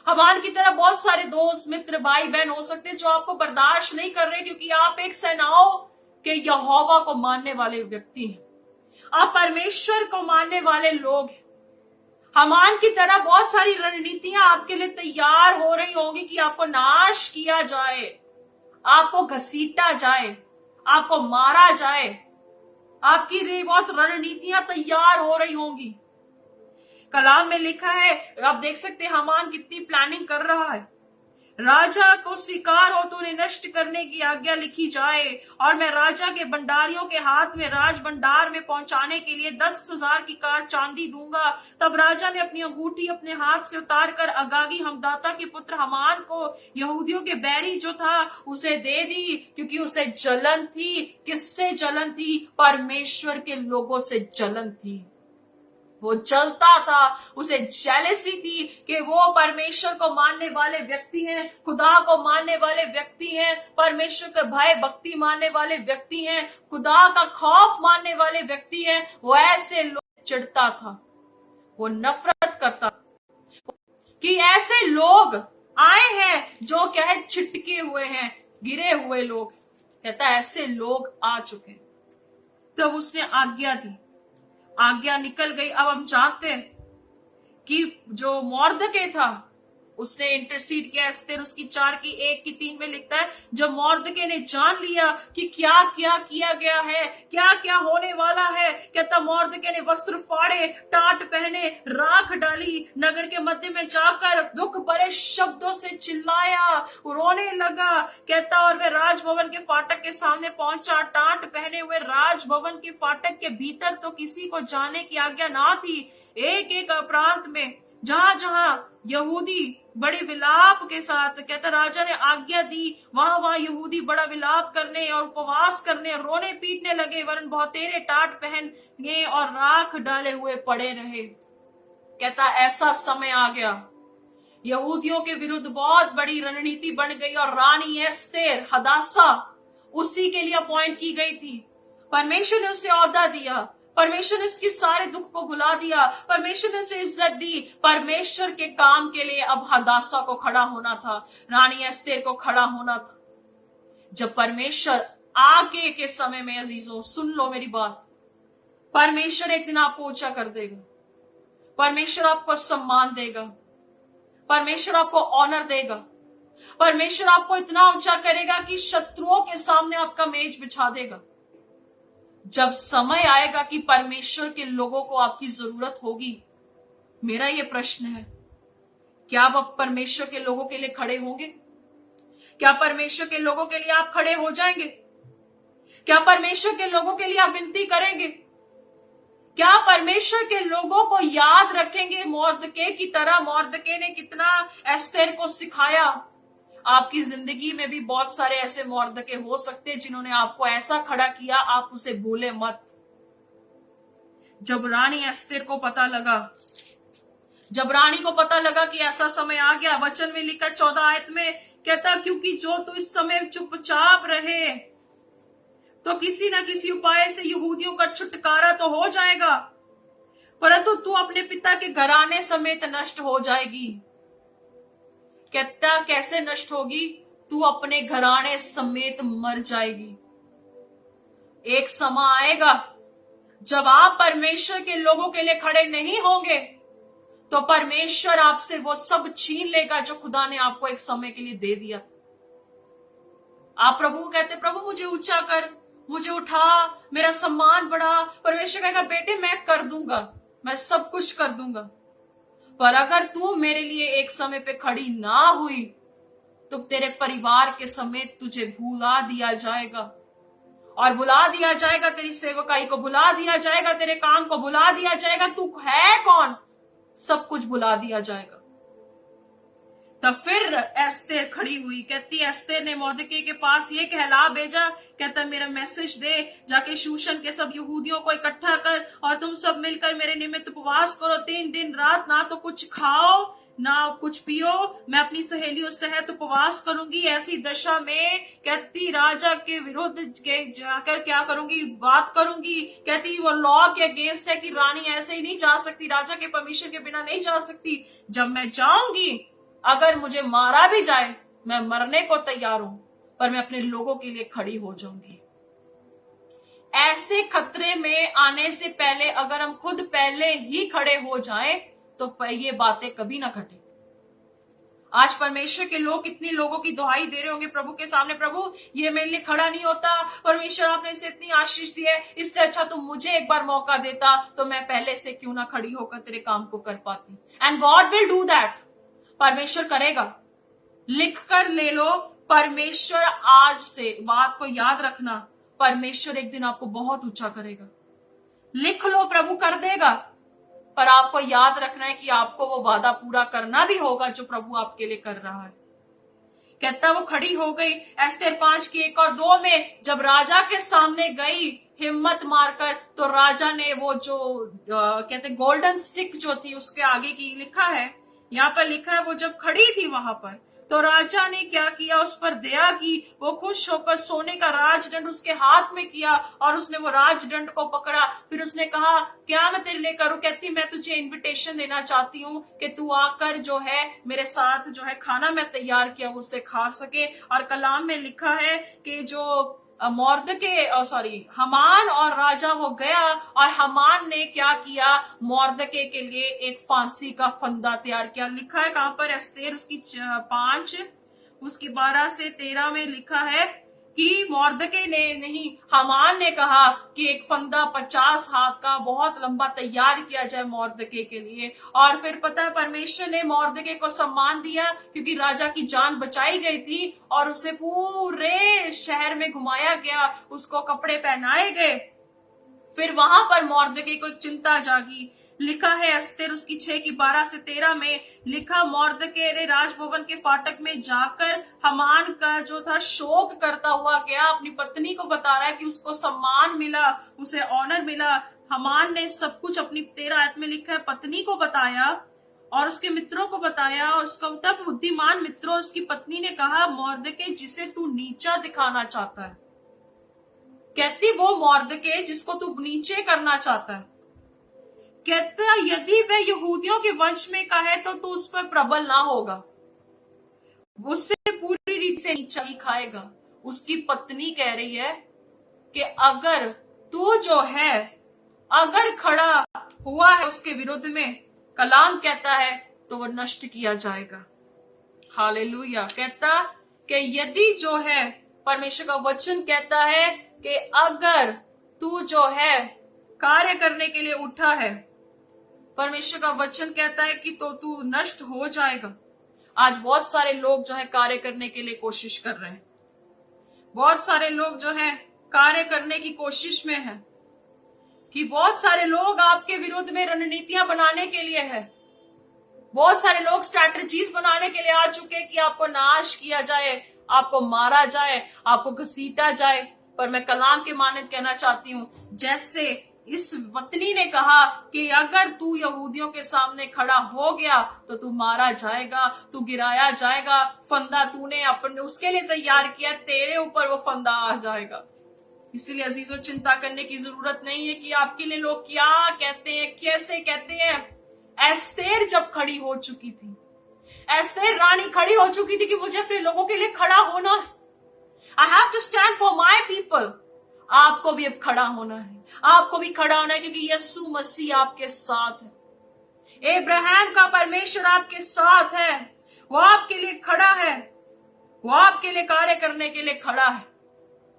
हमान की तरह बहुत सारे दोस्त मित्र भाई बहन हो सकते हैं जो आपको बर्दाश्त नहीं कर रहे, क्योंकि आप एक सेनाओं के यहोवा को मानने वाले व्यक्ति हैं, आप परमेश्वर को मानने वाले लोग हैं। हमान की तरह बहुत सारी रणनीतियां आपके लिए तैयार हो रही होंगी कि आपको नाश किया जाए, आपको घसीटा जाए, आपको मारा जाए। आपकी लिए बहुत रणनीतियां तैयार हो रही होंगी। कलाम में लिखा है, आप देख सकते हैं हमान कितनी प्लानिंग कर रहा है। राजा को स्वीकार हो तो उन्हें नष्ट करने की आज्ञा लिखी जाए, और मैं राजा के भंडारियों के हाथ में राज भंडार में पहुंचाने के लिए 10,000 की कार चांदी दूंगा। तब राजा ने अपनी अंगूठी अपने हाथ से उतारकर अगागी हमदाता के पुत्र हमान को, यहूदियों के बैरी जो था, उसे दे दी, क्योंकि उसे जलन थी। किससे जलन थी? परमेश्वर के लोगों से जलन थी। वो जलता था, उसे जेलसी थी कि वो परमेश्वर को मानने वाले व्यक्ति हैं, खुदा को मानने वाले व्यक्ति हैं, परमेश्वर का भय भक्ति मानने वाले व्यक्ति हैं, खुदा का खौफ मानने वाले व्यक्ति हैं। वो ऐसे लोग चिढ़ता था, वो नफरत करता था कि ऐसे लोग आए हैं जो क्या है, चिटके हुए हैं, गिरे हुए लोग। कहता ऐसे लोग आ चुके। तब उसने आज्ञा दी, आज्ञा निकल गई। अब हम जानते हैं कि जो मोर्दके था उसने इंटरसीड किया। एस्तेर उसकी 4 की 1 की 3 में लिखता है, जब मोर्दके ने जान लिया कि क्या क्या किया गया है, क्या क्या होने वाला है, कहता मोर्दके ने वस्त्र फाड़े, टाट पहने, राख डाली, नगर के मध्य में जाकर दुख भरे शब्दों से चिल्लाया, रोने लगा। कहता और वे राजभवन के फाटक के सामने पहुंचा। टाट पहने हुए राजभवन के फाटक के भीतर तो किसी को जाने की आज्ञा ना थी। एक एक प्रांत में जहां जहां यहूदी बड़े विलाप के साथ, कहता राजा ने आज्ञा दी, वहां वहां यहूदी बड़ा विलाप करने और उपवास करने और रोने पीटने लगे, वरन बहुतेरे टाट पहने और राख डाले हुए पड़े रहे। कहता ऐसा समय आ गया, यहूदियों के विरुद्ध बहुत बड़ी रणनीति बन गई, और रानी एस्तेर हदासा उसी के लिए अपॉइंट की गई थी। परमेश्वर ने उसे औहदा दिया। परमेश्वर ने इसके सारे दुख को भुला दिया, परमेश्वर ने उसे इज्जत दी। परमेश्वर के काम के लिए अब हदासा को खड़ा होना था, रानी एस्तेर को खड़ा होना था। जब परमेश्वर आगे के समय में, अजीजों सुन लो मेरी बात, परमेश्वर एक दिन आपको ऊंचा कर देगा, परमेश्वर आपको सम्मान देगा, परमेश्वर आपको ऑनर देगा, परमेश्वर आपको इतना ऊंचा करेगा कि शत्रुओं के सामने आपका मेज बिछा देगा। जब समय आएगा कि परमेश्वर के लोगों को आपकी जरूरत होगी, मेरा यह प्रश्न है, क्या आप परमेश्वर के लोगों के लिए खड़े होंगे? क्या परमेश्वर के लोगों के लिए आप खड़े हो जाएंगे? क्या परमेश्वर के लोगों के लिए आप विनती करेंगे? क्या परमेश्वर के लोगों को याद रखेंगे मोर्दके की तरह? मोर्दके ने कितना एस्तेर को सिखाया। आपकी जिंदगी में भी बहुत सारे ऐसे मोर्दके हो सकते हैं जिन्होंने आपको ऐसा खड़ा किया, आप उसे भूले मत। जब रानी एस्तेर को पता लगा, जब रानी को पता लगा कि ऐसा समय आ गया, वचन में लिखा 14 आयत में कहता, क्योंकि जो तू इस समय चुपचाप रहे तो किसी ना किसी उपाय से यहूदियों का छुटकारा तो हो जाएगा, परंतु तू अपने पिता के घराने समेत नष्ट हो जाएगी। कहता कैसे नष्ट होगी? तू अपने घराने समेत मर जाएगी। एक समय आएगा जब आप परमेश्वर के लोगों के लिए खड़े नहीं होंगे तो परमेश्वर आपसे वो सब छीन लेगा जो खुदा ने आपको एक समय के लिए दे दिया। आप प्रभु को कहते, प्रभु मुझे ऊंचा कर, मुझे उठा, मेरा सम्मान बढ़ा। परमेश्वर कहेगा, बेटे मैं कर दूंगा, मैं सब कुछ कर दूंगा, पर अगर तू मेरे लिए एक समय पे खड़ी ना हुई तो तेरे परिवार के समेत तुझे भुला दिया जाएगा, और भुला दिया जाएगा, तेरी सेवकाई को भुला दिया जाएगा, तेरे काम को भुला दिया जाएगा, तू है कौन, सब कुछ भुला दिया जाएगा। तब फिर एस्तेर खड़ी हुई, कहती एस्तेर ने मोर्दके के पास ये कहला भेजा, कहता मेरा मैसेज दे, जाके शूशन के सब यहूदियों को इकट्ठा कर और तुम सब मिलकर मेरे निमित्त उपवास करो 3 दिन रात, ना तो कुछ खाओ ना कुछ पियो, मैं अपनी सहेलियों सहित उपवास करूंगी। ऐसी दशा में कहती राजा के विरुद्ध के जाकर क्या करूंगी, बात करूंगी। कहती वो लॉ के अगेंस्ट है कि रानी ऐसे ही नहीं जा सकती, राजा के परमिशन के बिना नहीं जा सकती। जब मैं जाऊंगी, अगर मुझे मारा भी जाए, मैं मरने को तैयार हूं, पर मैं अपने लोगों के लिए खड़ी हो जाऊंगी। ऐसे खतरे में आने से पहले अगर हम खुद पहले ही खड़े हो जाएं तो ये बातें कभी ना घटे। आज परमेश्वर के लोग कितनी लोगों की दुहाई दे रहे होंगे प्रभु के सामने, प्रभु ये मेरे लिए खड़ा नहीं होता, परमेश्वर आपने इसे इतनी आशीष दी है, इससे अच्छा तुम मुझे एक बार मौका देता तो मैं पहले से क्यों ना खड़ी होकर तेरे काम को कर पाती। And God will do that, परमेश्वर करेगा। लिख कर ले लो, परमेश्वर, आज से बात को याद रखना, परमेश्वर एक दिन आपको बहुत ऊंचा करेगा। लिख लो, प्रभु कर देगा, पर आपको याद रखना है कि आपको वो वादा पूरा करना भी होगा जो प्रभु आपके लिए कर रहा है। कहता वो खड़ी हो गई, एस्तेर 5:1 और 2 में जब राजा के सामने गई हिम्मत मारकर, तो राजा ने वो जो कहते गोल्डन स्टिक जो थी उसके आगे की लिखा है, यहाँ पर लिखा है, वो जब खड़ी थी वहां पर तो राजा ने क्या किया, उस पर दया की, वो खुश होकर सोने का राजदंड उसके हाथ में किया और उसने वो राजदंड को पकड़ा। फिर उसने कहा क्या मैं तेरे लिए करूं? कहती मैं तुझे इनविटेशन देना चाहती हूँ कि तू आकर जो है मेरे साथ जो है खाना मैं तैयार किया उसे खा सके। और कलाम में लिखा है कि जो हमान और राजा वो गया और हमान ने क्या किया, मोर्दके के लिए एक फांसी का फंदा तैयार किया। लिखा है कहां पर, एस्तेर उसकी 5 उसकी 12 से 13 में लिखा है कि मोर्दके ने नहीं, हमान ने कहा कि एक फंदा 50 हाथ का बहुत लंबा तैयार किया जाए मोर्दके के लिए। और फिर पता है परमेश्वर ने मोर्दके को सम्मान दिया क्योंकि राजा की जान बचाई गई थी और उसे पूरे शहर में घुमाया गया, उसको कपड़े पहनाए गए। फिर वहां पर मोर्दके को चिंता जागी। लिखा है एस्तेर उसकी 6:12 से 13 में लिखा, मोर्दके ने राजभवन के फाटक में जाकर हमान का जो था शोक करता हुआ गया। अपनी पत्नी को बता रहा है कि उसको सम्मान मिला, उसे ऑनर मिला। हमान ने सब कुछ अपनी 13 आयत में लिखा है पत्नी को बताया और उसके मित्रों को बताया। और उसको तब बुद्धिमान मित्रों उसकी पत्नी ने कहा, मोर्दके जिसे तू नीचा दिखाना चाहता है, कहती वो मॉर्दके जिसको तू नीचे करना चाहता है, कहता यदि वह यहूदियों के वंश में का है तो तू उस पर प्रबल ना होगा, उससे पूरी रीति से नीचा ही खाएगा। उसकी पत्नी कह रही है कि अगर तू जो है अगर खड़ा हुआ है उसके विरुद्ध में, कलाम कहता है, तो वह नष्ट किया जाएगा। हालेलुया। कहता कि यदि जो है, परमेश्वर का वचन कहता है कि अगर तू जो है कार्य करने के लिए उठा है, परमेश्वर का वचन कहता है कि तो तू नष्ट हो जाएगा। आज बहुत सारे लोग जो है कार्य करने के लिए कोशिश कर रहे हैं, बहुत सारे लोग जो है कार्य करने की कोशिश में है, कि बहुत सारे लोग आपके विरुद्ध में रणनीतियां बनाने के लिए है, बहुत सारे लोग स्ट्रैटेजीज बनाने के लिए आ चुके कि आपको नाश किया जाए, आपको मारा जाए, आपको घसीटा जाए। पर मैं कलाम के मानद कहना चाहती हूँ, जैसे इस पत्नी ने कहा कि अगर तू यहूदियों के सामने खड़ा हो गया तो तू मारा जाएगा, तू गिराया जाएगा, फंदा तूने अपने उसके लिए तैयार किया, तेरे ऊपर वो फंदा आ जाएगा। इसीलिए अजीजों, चिंता करने की जरूरत नहीं है कि आपके लिए लोग क्या कहते हैं, कैसे कहते हैं। एस्तेर जब खड़ी हो चुकी थी, एस्तेर रानी खड़ी हो चुकी थी कि मुझे अपने लोगों के लिए खड़ा होना है, I have to stand for my people. आपको भी अब खड़ा होना है, आपको भी खड़ा होना है, क्योंकि यीशु मसीह आपके साथ है। अब्राहम का परमेश्वर आपके साथ है, वो आपके लिए खड़ा है, वो आपके लिए कार्य करने के लिए खड़ा है।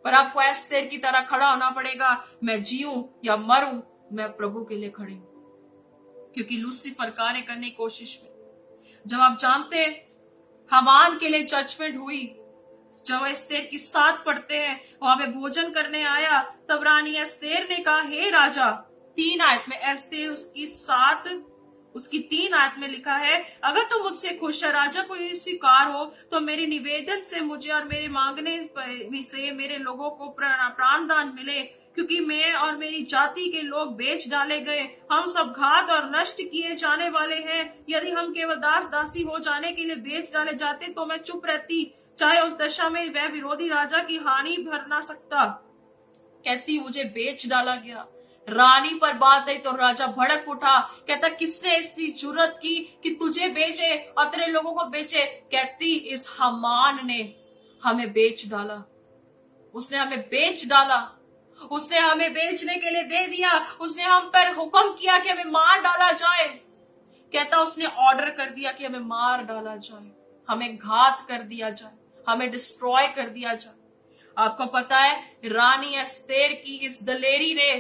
पर आपको एस्तेर की तरह खड़ा होना पड़ेगा। मैं जीऊं या मरूं, मैं प्रभु के लिए खड़ी हूं। क्योंकि लूसीफर कार्य करने की कोशिश में, जब आप जानते हामान के लिए जजमेंट हुई, जब एस्तेर की साथ पढ़ते हैं, वहां पे भोजन करने आया, तब रानी एस्तेर ने कहा, हे राजा, 3 आयत में एस्तेर उसकी 3 आयत में लिखा है, अगर तुम मुझसे खुश है राजा को ये स्वीकार हो तो मेरी निवेदन से मुझे और मेरे मांगने से मेरे लोगों को प्राणदान मिले, क्योंकि मैं और मेरी जाति के लोग बेच डाले गए, हम सब घात और नष्ट किए जाने वाले हैं। यदि हम केवल दास दासी हो जाने के लिए बेच डाले जाते तो मैं चुप रहती, चाहे उस दशा में वह विरोधी राजा की हानि भर ना सकता। कहती मुझे बेच डाला गया। रानी पर बात आई तो राजा भड़क उठा, कहता किसने इसकी जुर्रत की कि तुझे बेचे और तेरे लोगों को बेचे। कहती इस हामान ने हमें बेच डाला, उसने हमें बेच डाला, उसने हमें बेचने के लिए दे दिया, उसने हम पर हुक्म किया कि हमें मार डाला जाए। कहता उसने ऑर्डर कर दिया कि हमें मार डाला जाए, हमें घात कर दिया जाए, हमें डिस्ट्रॉय कर दिया जाए। आपको पता है रानी एस्तेर की इस दलेरी ने,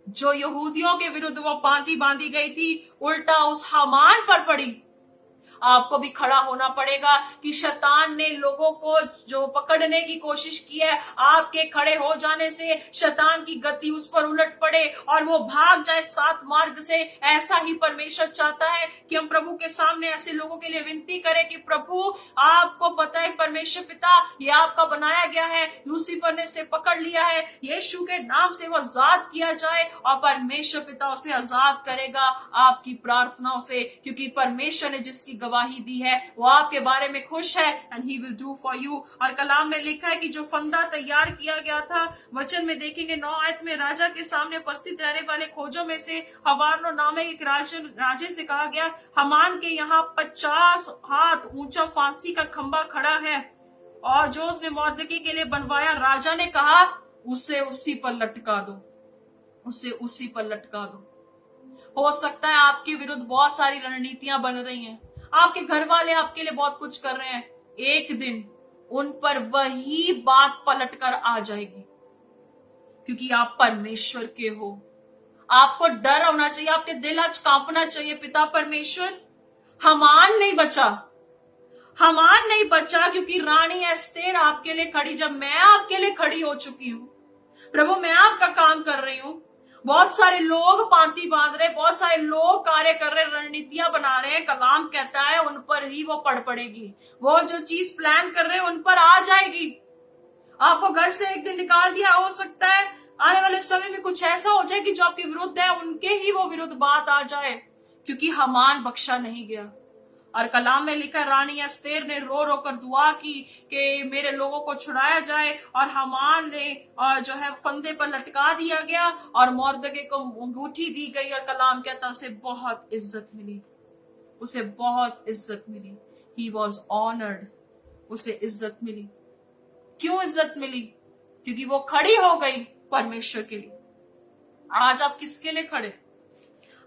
जो यहूदियों के विरुद्ध वो बांधी गई थी, उल्टा उस हामान पर पड़ी। आपको भी खड़ा होना पड़ेगा कि शैतान ने लोगों को जो पकड़ने की कोशिश की है, आपके खड़े हो जाने से शैतान की गति उस पर उलट पड़े और वो भाग जाए 7 मार्ग से। ऐसा ही परमेश्वर चाहता है कि हम प्रभु के सामने ऐसे लोगों के लिए विनती करें कि प्रभु, आपको पता है परमेश्वर पिता, ये आपका बनाया गया है, लूसीफर ने इसे पकड़ लिया है, यीशु के नाम से वो आजाद किया जाए और परमेश्वर पिता उसे आजाद करेगा आपकी प्रार्थनाओं से, क्योंकि परमेश्वर ने जिसकी गवाही दी है वो आपके बारे में खुश है, and he will do for you. और कलाम में लिखा है कि जो फंदा तैयार किया गया था, वचन में देखेंगे 9 आयत में, राजा के सामने उपस्थित रहने वाले खोजों में से हवारनो नामे एक राजे से कहा गया, हमान के यहाँ 50 हाथ ऊंचा फांसी का खंबा खड़ा है और जो उसने मौदकी के लिए बनवाया, राजा ने कहा उसे उसी पर लटका दो, उसे उसी पर लटका दो। हो सकता है आपके विरुद्ध बहुत सारी रणनीतियां बन रही हैं, आपके घर वाले आपके लिए बहुत कुछ कर रहे हैं, एक दिन उन पर वही बात पलट कर आ जाएगी, क्योंकि आप परमेश्वर के हो। आपको डर होना चाहिए, आपके दिल आज कांपना चाहिए, पिता परमेश्वर, हामान नहीं बचा, हामान नहीं बचा, क्योंकि रानी एस्तेर आपके लिए खड़ी। जब मैं आपके लिए खड़ी हो चुकी हूं प्रभु, मैं आपका काम कर रही हूं। बहुत सारे लोग पांति बांध रहे, बहुत सारे लोग कार्य कर रहे, रणनीतियां बना रहे हैं, कलाम कहता है उन पर ही वो पड़ेगी। वो जो चीज प्लान कर रहे हैं उन पर आ जाएगी। आपको घर से एक दिन निकाल दिया, हो सकता है आने वाले समय में कुछ ऐसा हो जाए कि जो आपके विरुद्ध है उनके ही वो विरुद्ध बात आ जाए, क्योंकि हामान बख्शा नहीं गया। और कलाम में लिखा रानी एस्तेर ने रो रो कर दुआ की कि मेरे लोगों को छुड़ाया जाए, और हामान ने जो है फंदे पर लटका दिया गया और मोर्दके को अंगूठी दी गई, और कलाम कहता उसे बहुत इज्जत मिली, उसे बहुत इज्जत मिली। ही वॉज ऑनर्ड, उसे इज्जत मिली। क्यों इज्जत मिली? क्योंकि वो खड़ी हो गई परमेश्वर के लिए। आज आप किसके लिए खड़े?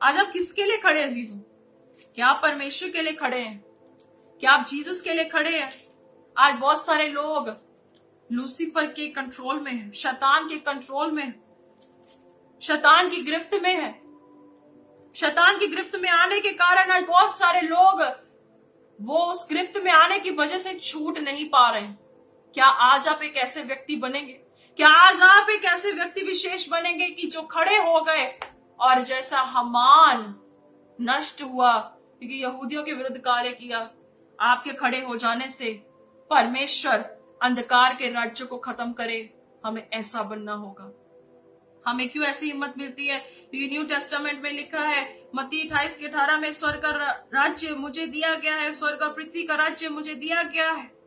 आज आप किसके लिए खड़े अजीजों? क्या आप परमेश्वर के लिए खड़े हैं? क्या आप जीसस के लिए खड़े हैं? आज बहुत सारे लोग लूसीफर के कंट्रोल में है, शैतान के कंट्रोल में है, शैतान की गिरफ्त में है। शैतान की गिरफ्त में आने के कारण आज बहुत सारे लोग वो उस गिरफ्त में आने की वजह से छूट नहीं पा रहे हैं। क्या आज आप एक ऐसे व्यक्ति बनेंगे? क्या आज आप एक ऐसे व्यक्ति विशेष बनेंगे कि जो खड़े हो गए और जैसा हमान नष्ट हुआ क्योंकि यहूदियों के विरुद्ध कार्य किया, आपके खड़े हो जाने से परमेश्वर अंधकार के राज्य को खत्म करे? हमें ऐसा बनना होगा। हमें क्यों ऐसी हिम्मत मिलती है? क्योंकि न्यू टेस्टामेंट में लिखा है मत्ती 28:18 में, स्वर्ग का राज्य मुझे दिया गया है, स्वर्ग और पृथ्वी का राज्य मुझे दिया गया है।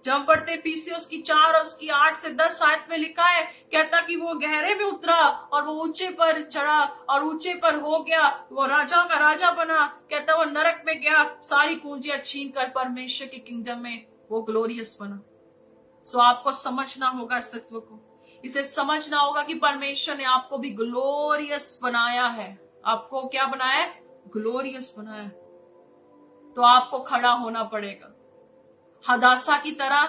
जब हम पढ़ते इफिसियों की 4 और उसकी 8 से 10 आयत में लिखा है, कहता कि वो गहरे में उतरा और वो ऊंचे पर चढ़ा और ऊंचे पर हो गया, वो राजा का राजा बना। कहता वो नरक में गया, सारी कुंजियां छीन कर परमेश्वर के किंगडम में वो ग्लोरियस बना। सो आपको समझना होगा इस तत्व को, इसे समझना होगा कि परमेश्वर ने आपको भी ग्लोरियस बनाया है। आपको क्या बनाया है? ग्लोरियस बनाया है। तो आपको खड़ा होना पड़ेगा। हदासा की तरह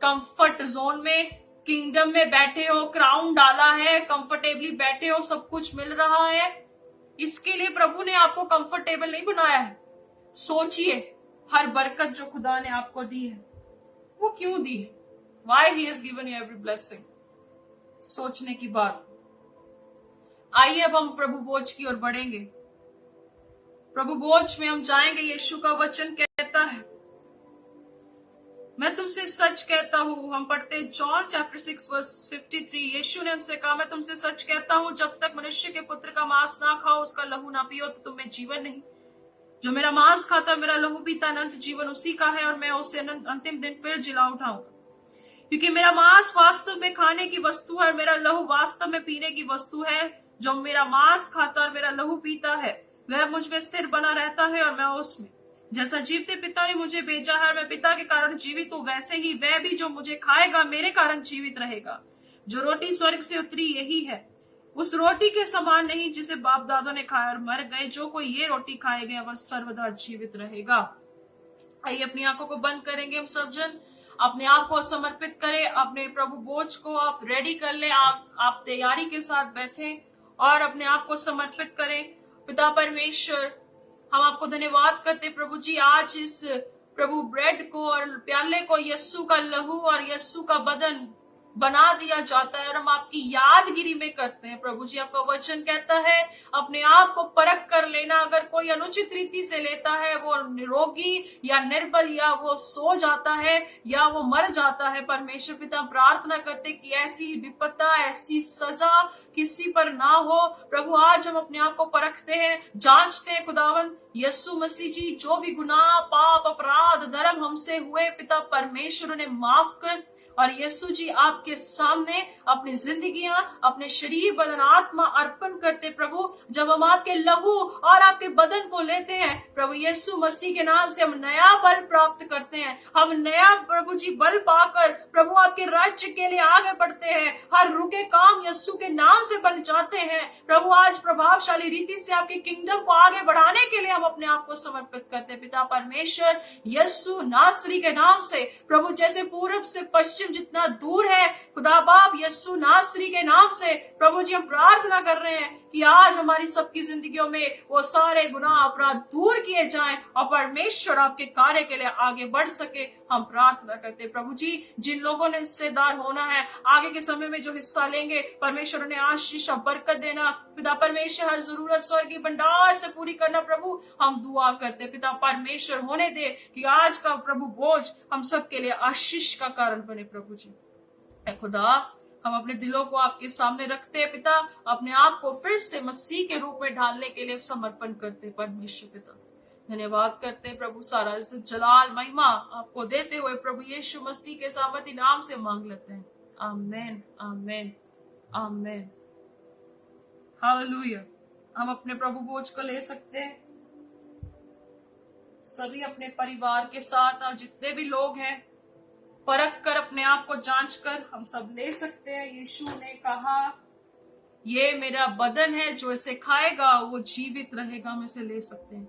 कंफर्ट जोन में, किंगडम में बैठे हो, क्राउन डाला है, कंफर्टेबली बैठे हो, सब कुछ मिल रहा है। इसके लिए प्रभु ने आपको कंफर्टेबल नहीं बनाया है। सोचिए, हर बरकत जो खुदा ने आपको दी है वो क्यों दी है? Why he has given you every blessing? सोचने की बात। आइए अब हम प्रभु भोज की ओर बढ़ेंगे। प्रभु भोज में हम जाएंगे। यीशु का वचन कहता है, मैं तुमसे सच कहता हूं, हम पढ़ते जॉन चैप्टर 6 वर्स 53, यीशु ने उनसे कहा, मैं तुमसे सच कहता हूं, जब तक मनुष्य के पुत्र का मांस ना खाओ, उसका लहू ना पियो, तो तुम्हें जीवन नहीं। जो मेरा मांस खाता, मेरा लहू पीता, अनंत जीवन उसी का है, और मैं उसे अंतिम दिन फिर जिला उठाऊंगा। क्योंकि मेरा मांस वास्तव में खाने की वस्तु है और मेरा लहू वास्तव में पीने की वस्तु है। जो मेरा मांस खाता और मेरा लहू पीता है, वह मुझ में स्थिर बना रहता है और मैं उसमें। जैसा जीवते पिता ने मुझे भेजा है और मैं पिता के कारण जीवित हूं, वैसे ही वह भी जो मुझे खाएगा मेरे कारण जीवित रहेगा। जो रोटी स्वर्ग से उतरी यही है, उस रोटी के समान नहीं जिसे बाप दादों ने खाया और मर गए। जो कोई ये रोटी खाएगा वह सर्वदा जीवित रहेगा। आइए अपनी आंखों को बंद करेंगे हम सब जन, अपने आप को समर्पित करें, अपने प्रभु भोज को आप रेडी कर ले, आप तैयारी के साथ बैठे और अपने आप को समर्पित करें। पिता परमेश्वर, हम आपको धन्यवाद करते प्रभु जी, आज इस प्रभु ब्रेड को और प्याले को यीशु का लहू और यीशु का बदन बना दिया जाता है और हम आपकी यादगिरी में करते हैं। प्रभु जी, आपका वचन कहता है अपने आप को परख कर लेना। अगर कोई अनुचित रीति से लेता है, वो निरोगी या निर्बल, या वो सो जाता है या वो मर जाता है। परमेश्वर पिता, प्रार्थना करते कि ऐसी विपत्ता, ऐसी सजा किसी पर ना हो। प्रभु, आज हम अपने आप को परखते हैं, जांचते हैं खुदावन यीशु मसीह जी, जो भी गुनाह, पाप, अपराध, धर्म हमसे हुए, पिता परमेश्वर उन्हें माफ कर। और यीशु जी, आपके सामने अपनी जिंदगियां, अपने शरीर, बदन, आत्मा अर्पण करते प्रभु। जब हम आपके लहू और आपके बदन को लेते हैं प्रभु यीशु मसीह के नाम से, हम नया बल प्राप्त करते हैं। हम नया प्रभु जी बल पाकर प्रभु आपके राज्य के लिए आगे बढ़ते हैं। हर रुके काम यीशु के नाम से बन जाते हैं। प्रभु, आज प्रभावशाली रीति से आपके किंगडम को आगे बढ़ाने के लिए हम अपने आप को समर्पित करते हैं। पिता परमेश्वर, यीशु नासरी के नाम से प्रभु, जैसे पूरब से पश्चिम जितना दूर है, खुदा बाप यीशु नासरी के नाम से प्रभु जी हम प्रार्थना कर रहे हैं कि आज हमारी सबकी जिंदगियों में वो सारे गुनाह, अपराध दूर किए जाएं और परमेश्वर आपके कार्य के लिए आगे बढ़ सके। हम प्रार्थना करते प्रभु जी, जिन लोगों ने हिस्सेदार होना है, आगे के समय में जो हिस्सा लेंगे, परमेश्वर ने आशीष और बरकत देना। पिता परमेश्वर, हर जरूरत स्वर्गीय भंडार से पूरी करना। प्रभु, हम दुआ करते पिता परमेश्वर, होने दे कि आज का प्रभु भोज हम सबके लिए आशीष का कारण बने। प्रभु जी खुदा, हम अपने दिलों को आपके सामने रखते हैं पिता, अपने आप को फिर से मसीह के रूप में ढालने के लिए समर्पण करते परमेश्वर पिता। धन्यवाद करते हैं प्रभु, सारा इज्जत जलाल महिमा आपको देते हुए प्रभु यीशु मसीह के सामर्थी नाम से मांग लेते हैं। आमेन, आमेन, आमेन। हालेलुया। हम अपने प्रभु भोज को ले सकते हैं, सभी अपने परिवार के साथ, और जितने भी लोग हैं परख कर अपने आप को जांच कर हम सब ले सकते हैं। यीशु ने कहा ये मेरा बदन है, जो इसे खाएगा वो जीवित रहेगा। हम इसे ले सकते हैं।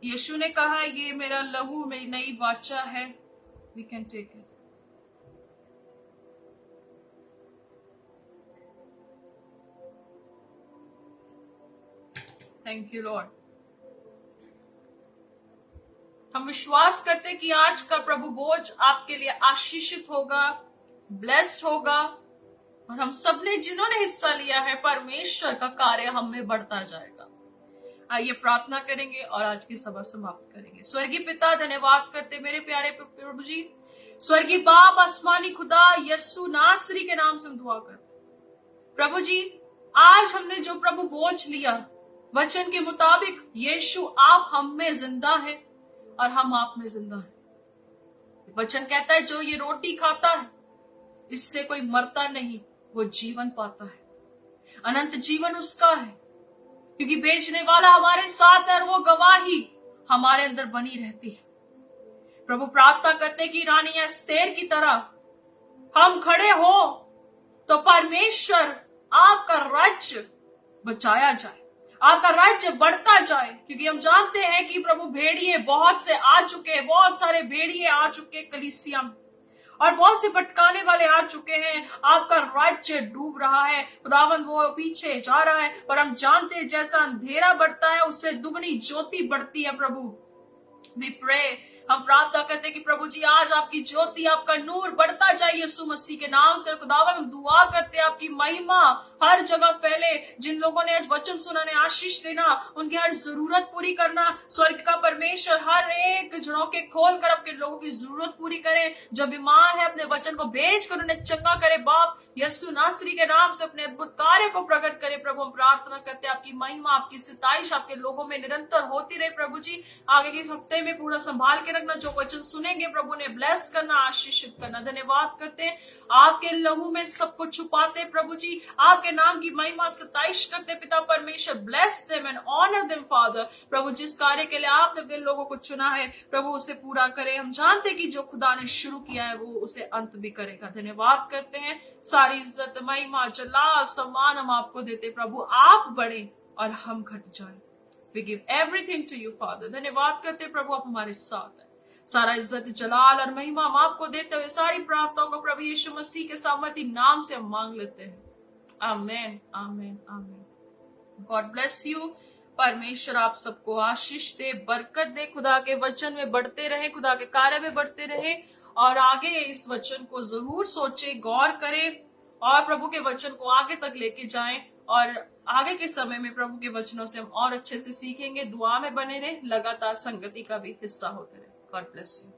यीशु ने कहा ये मेरा लहू, मेरी नई वाचा है। We can take it. Thank you Lord. हम विश्वास करते कि आज का प्रभु भोज आपके लिए आशीषित होगा, ब्लेस्ड होगा, और हम सब ने जिन्होंने हिस्सा लिया है परमेश्वर का कार्य हम में बढ़ता जाएगा। आइए प्रार्थना करेंगे और आज की सभा समाप्त करेंगे। स्वर्गीय पिता, धन्यवाद करते मेरे प्यारे प्रभु जी। स्वर्गीय बाप, आसमानी खुदा, यस्सु नासरी के नाम से हम दुआ करते प्रभु जी। आज हमने जो प्रभु भोज लिया, वचन के मुताबिक यीशु आप हम में जिंदा है और हम आप में जिंदा है। वचन कहता है जो ये रोटी खाता है इससे कोई मरता नहीं, वो जीवन पाता है। अनंत जीवन उसका है, क्योंकि बेचने वाला हमारे साथ है और वो गवाही हमारे अंदर बनी रहती है। प्रभु प्रार्थना करते कि रानी एस्तेर की तरह हम खड़े हो तो परमेश्वर आपका राज्य बचाया जाए, आपका राज्य बढ़ता जाए, क्योंकि हम जानते हैं कि प्रभु भेड़िए बहुत से आ चुके हैं, बहुत सारे भेड़िए आ चुके कलीसिया में, और बहुत से भटकाने वाले आ चुके हैं। आपका राज्य डूब रहा है खुदावंद, वो पीछे जा रहा है, पर हम जानते हैं जैसा अंधेरा बढ़ता है उससे दुगनी ज्योति बढ़ती है। प्रभु वी प्रे, हम प्रार्थना करते हैं कि प्रभु जी आज आपकी ज्योति, आपका नूर बढ़ता जाए यीशु मसीह के नाम से। खुदावन हम दुआ करते हैं आपकी महिमा हर जगह फैले। जिन लोगों ने आज वचन सुना ने आशीष देना, उनकी हर जरूरत पूरी करना। स्वर्ग का परमेश्वर हर एक झरोके खोल कर अपने लोगों की जरूरत पूरी करे। जो बीमार है अपने वचन को भेज कर उन्हें चंगा करे। बाप यीशु नासरी के नाम से अपने अद्भुत कार्य को प्रकट करे। प्रभु हम प्रार्थना करते हैं आपकी महिमा, आपकी सिताइश आपके लोगों में निरंतर होती रहे। प्रभु जी आगे के हफ्ते में पूरा संभाल के रखना, जो वचन सुनेंगे प्रभु ने ब्लेस करना, आशीषित करना। धन्यवाद करते हैं आपके लहू में सब कुछ छुपाते प्रभु जी, आपके नाम की महिमा सताइश करते पिता परमेश्वर। Bless them and honour them father. प्रभु जिस कार्य के लिए आपने जिन लोगों को चुना है प्रभु उसे पूरा करे। हम जानते कि जो खुदा ने शुरू किया है वो उसे अंत भी करेगा। धन्यवाद करते हैं, सारी इज्जत महिमा जलाल सम्मान हम आपको देते प्रभु। आप बढ़े और हम घट जाए। We give everything to you, Father. धन्यवाद करते प्रभु आप हमारे साथ हैं। सारा इज्जत जलाल और महिमा हम आपको देते हुए सारी प्रार्थनाओं को प्रभु यीशु मसीह के सामर्थी नाम से हम मांग लेते हैं। Amen, amen, amen. God bless you. परमेश्वर आप सबको आशीष दे, बरकत दे, खुदा के वचन में बढ़ते रहे, खुदा के कार्य में बढ़ते रहे, और आगे इस वचन को जरूर सोचे, गौर करें, और प्रभु के वचन को आगे तक लेके जाएं। और आगे के समय में प्रभु के वचनों से हम और अच्छे से सीखेंगे। दुआ में बने रहे, लगातार संगति का भी हिस्सा होते रहे। God bless you.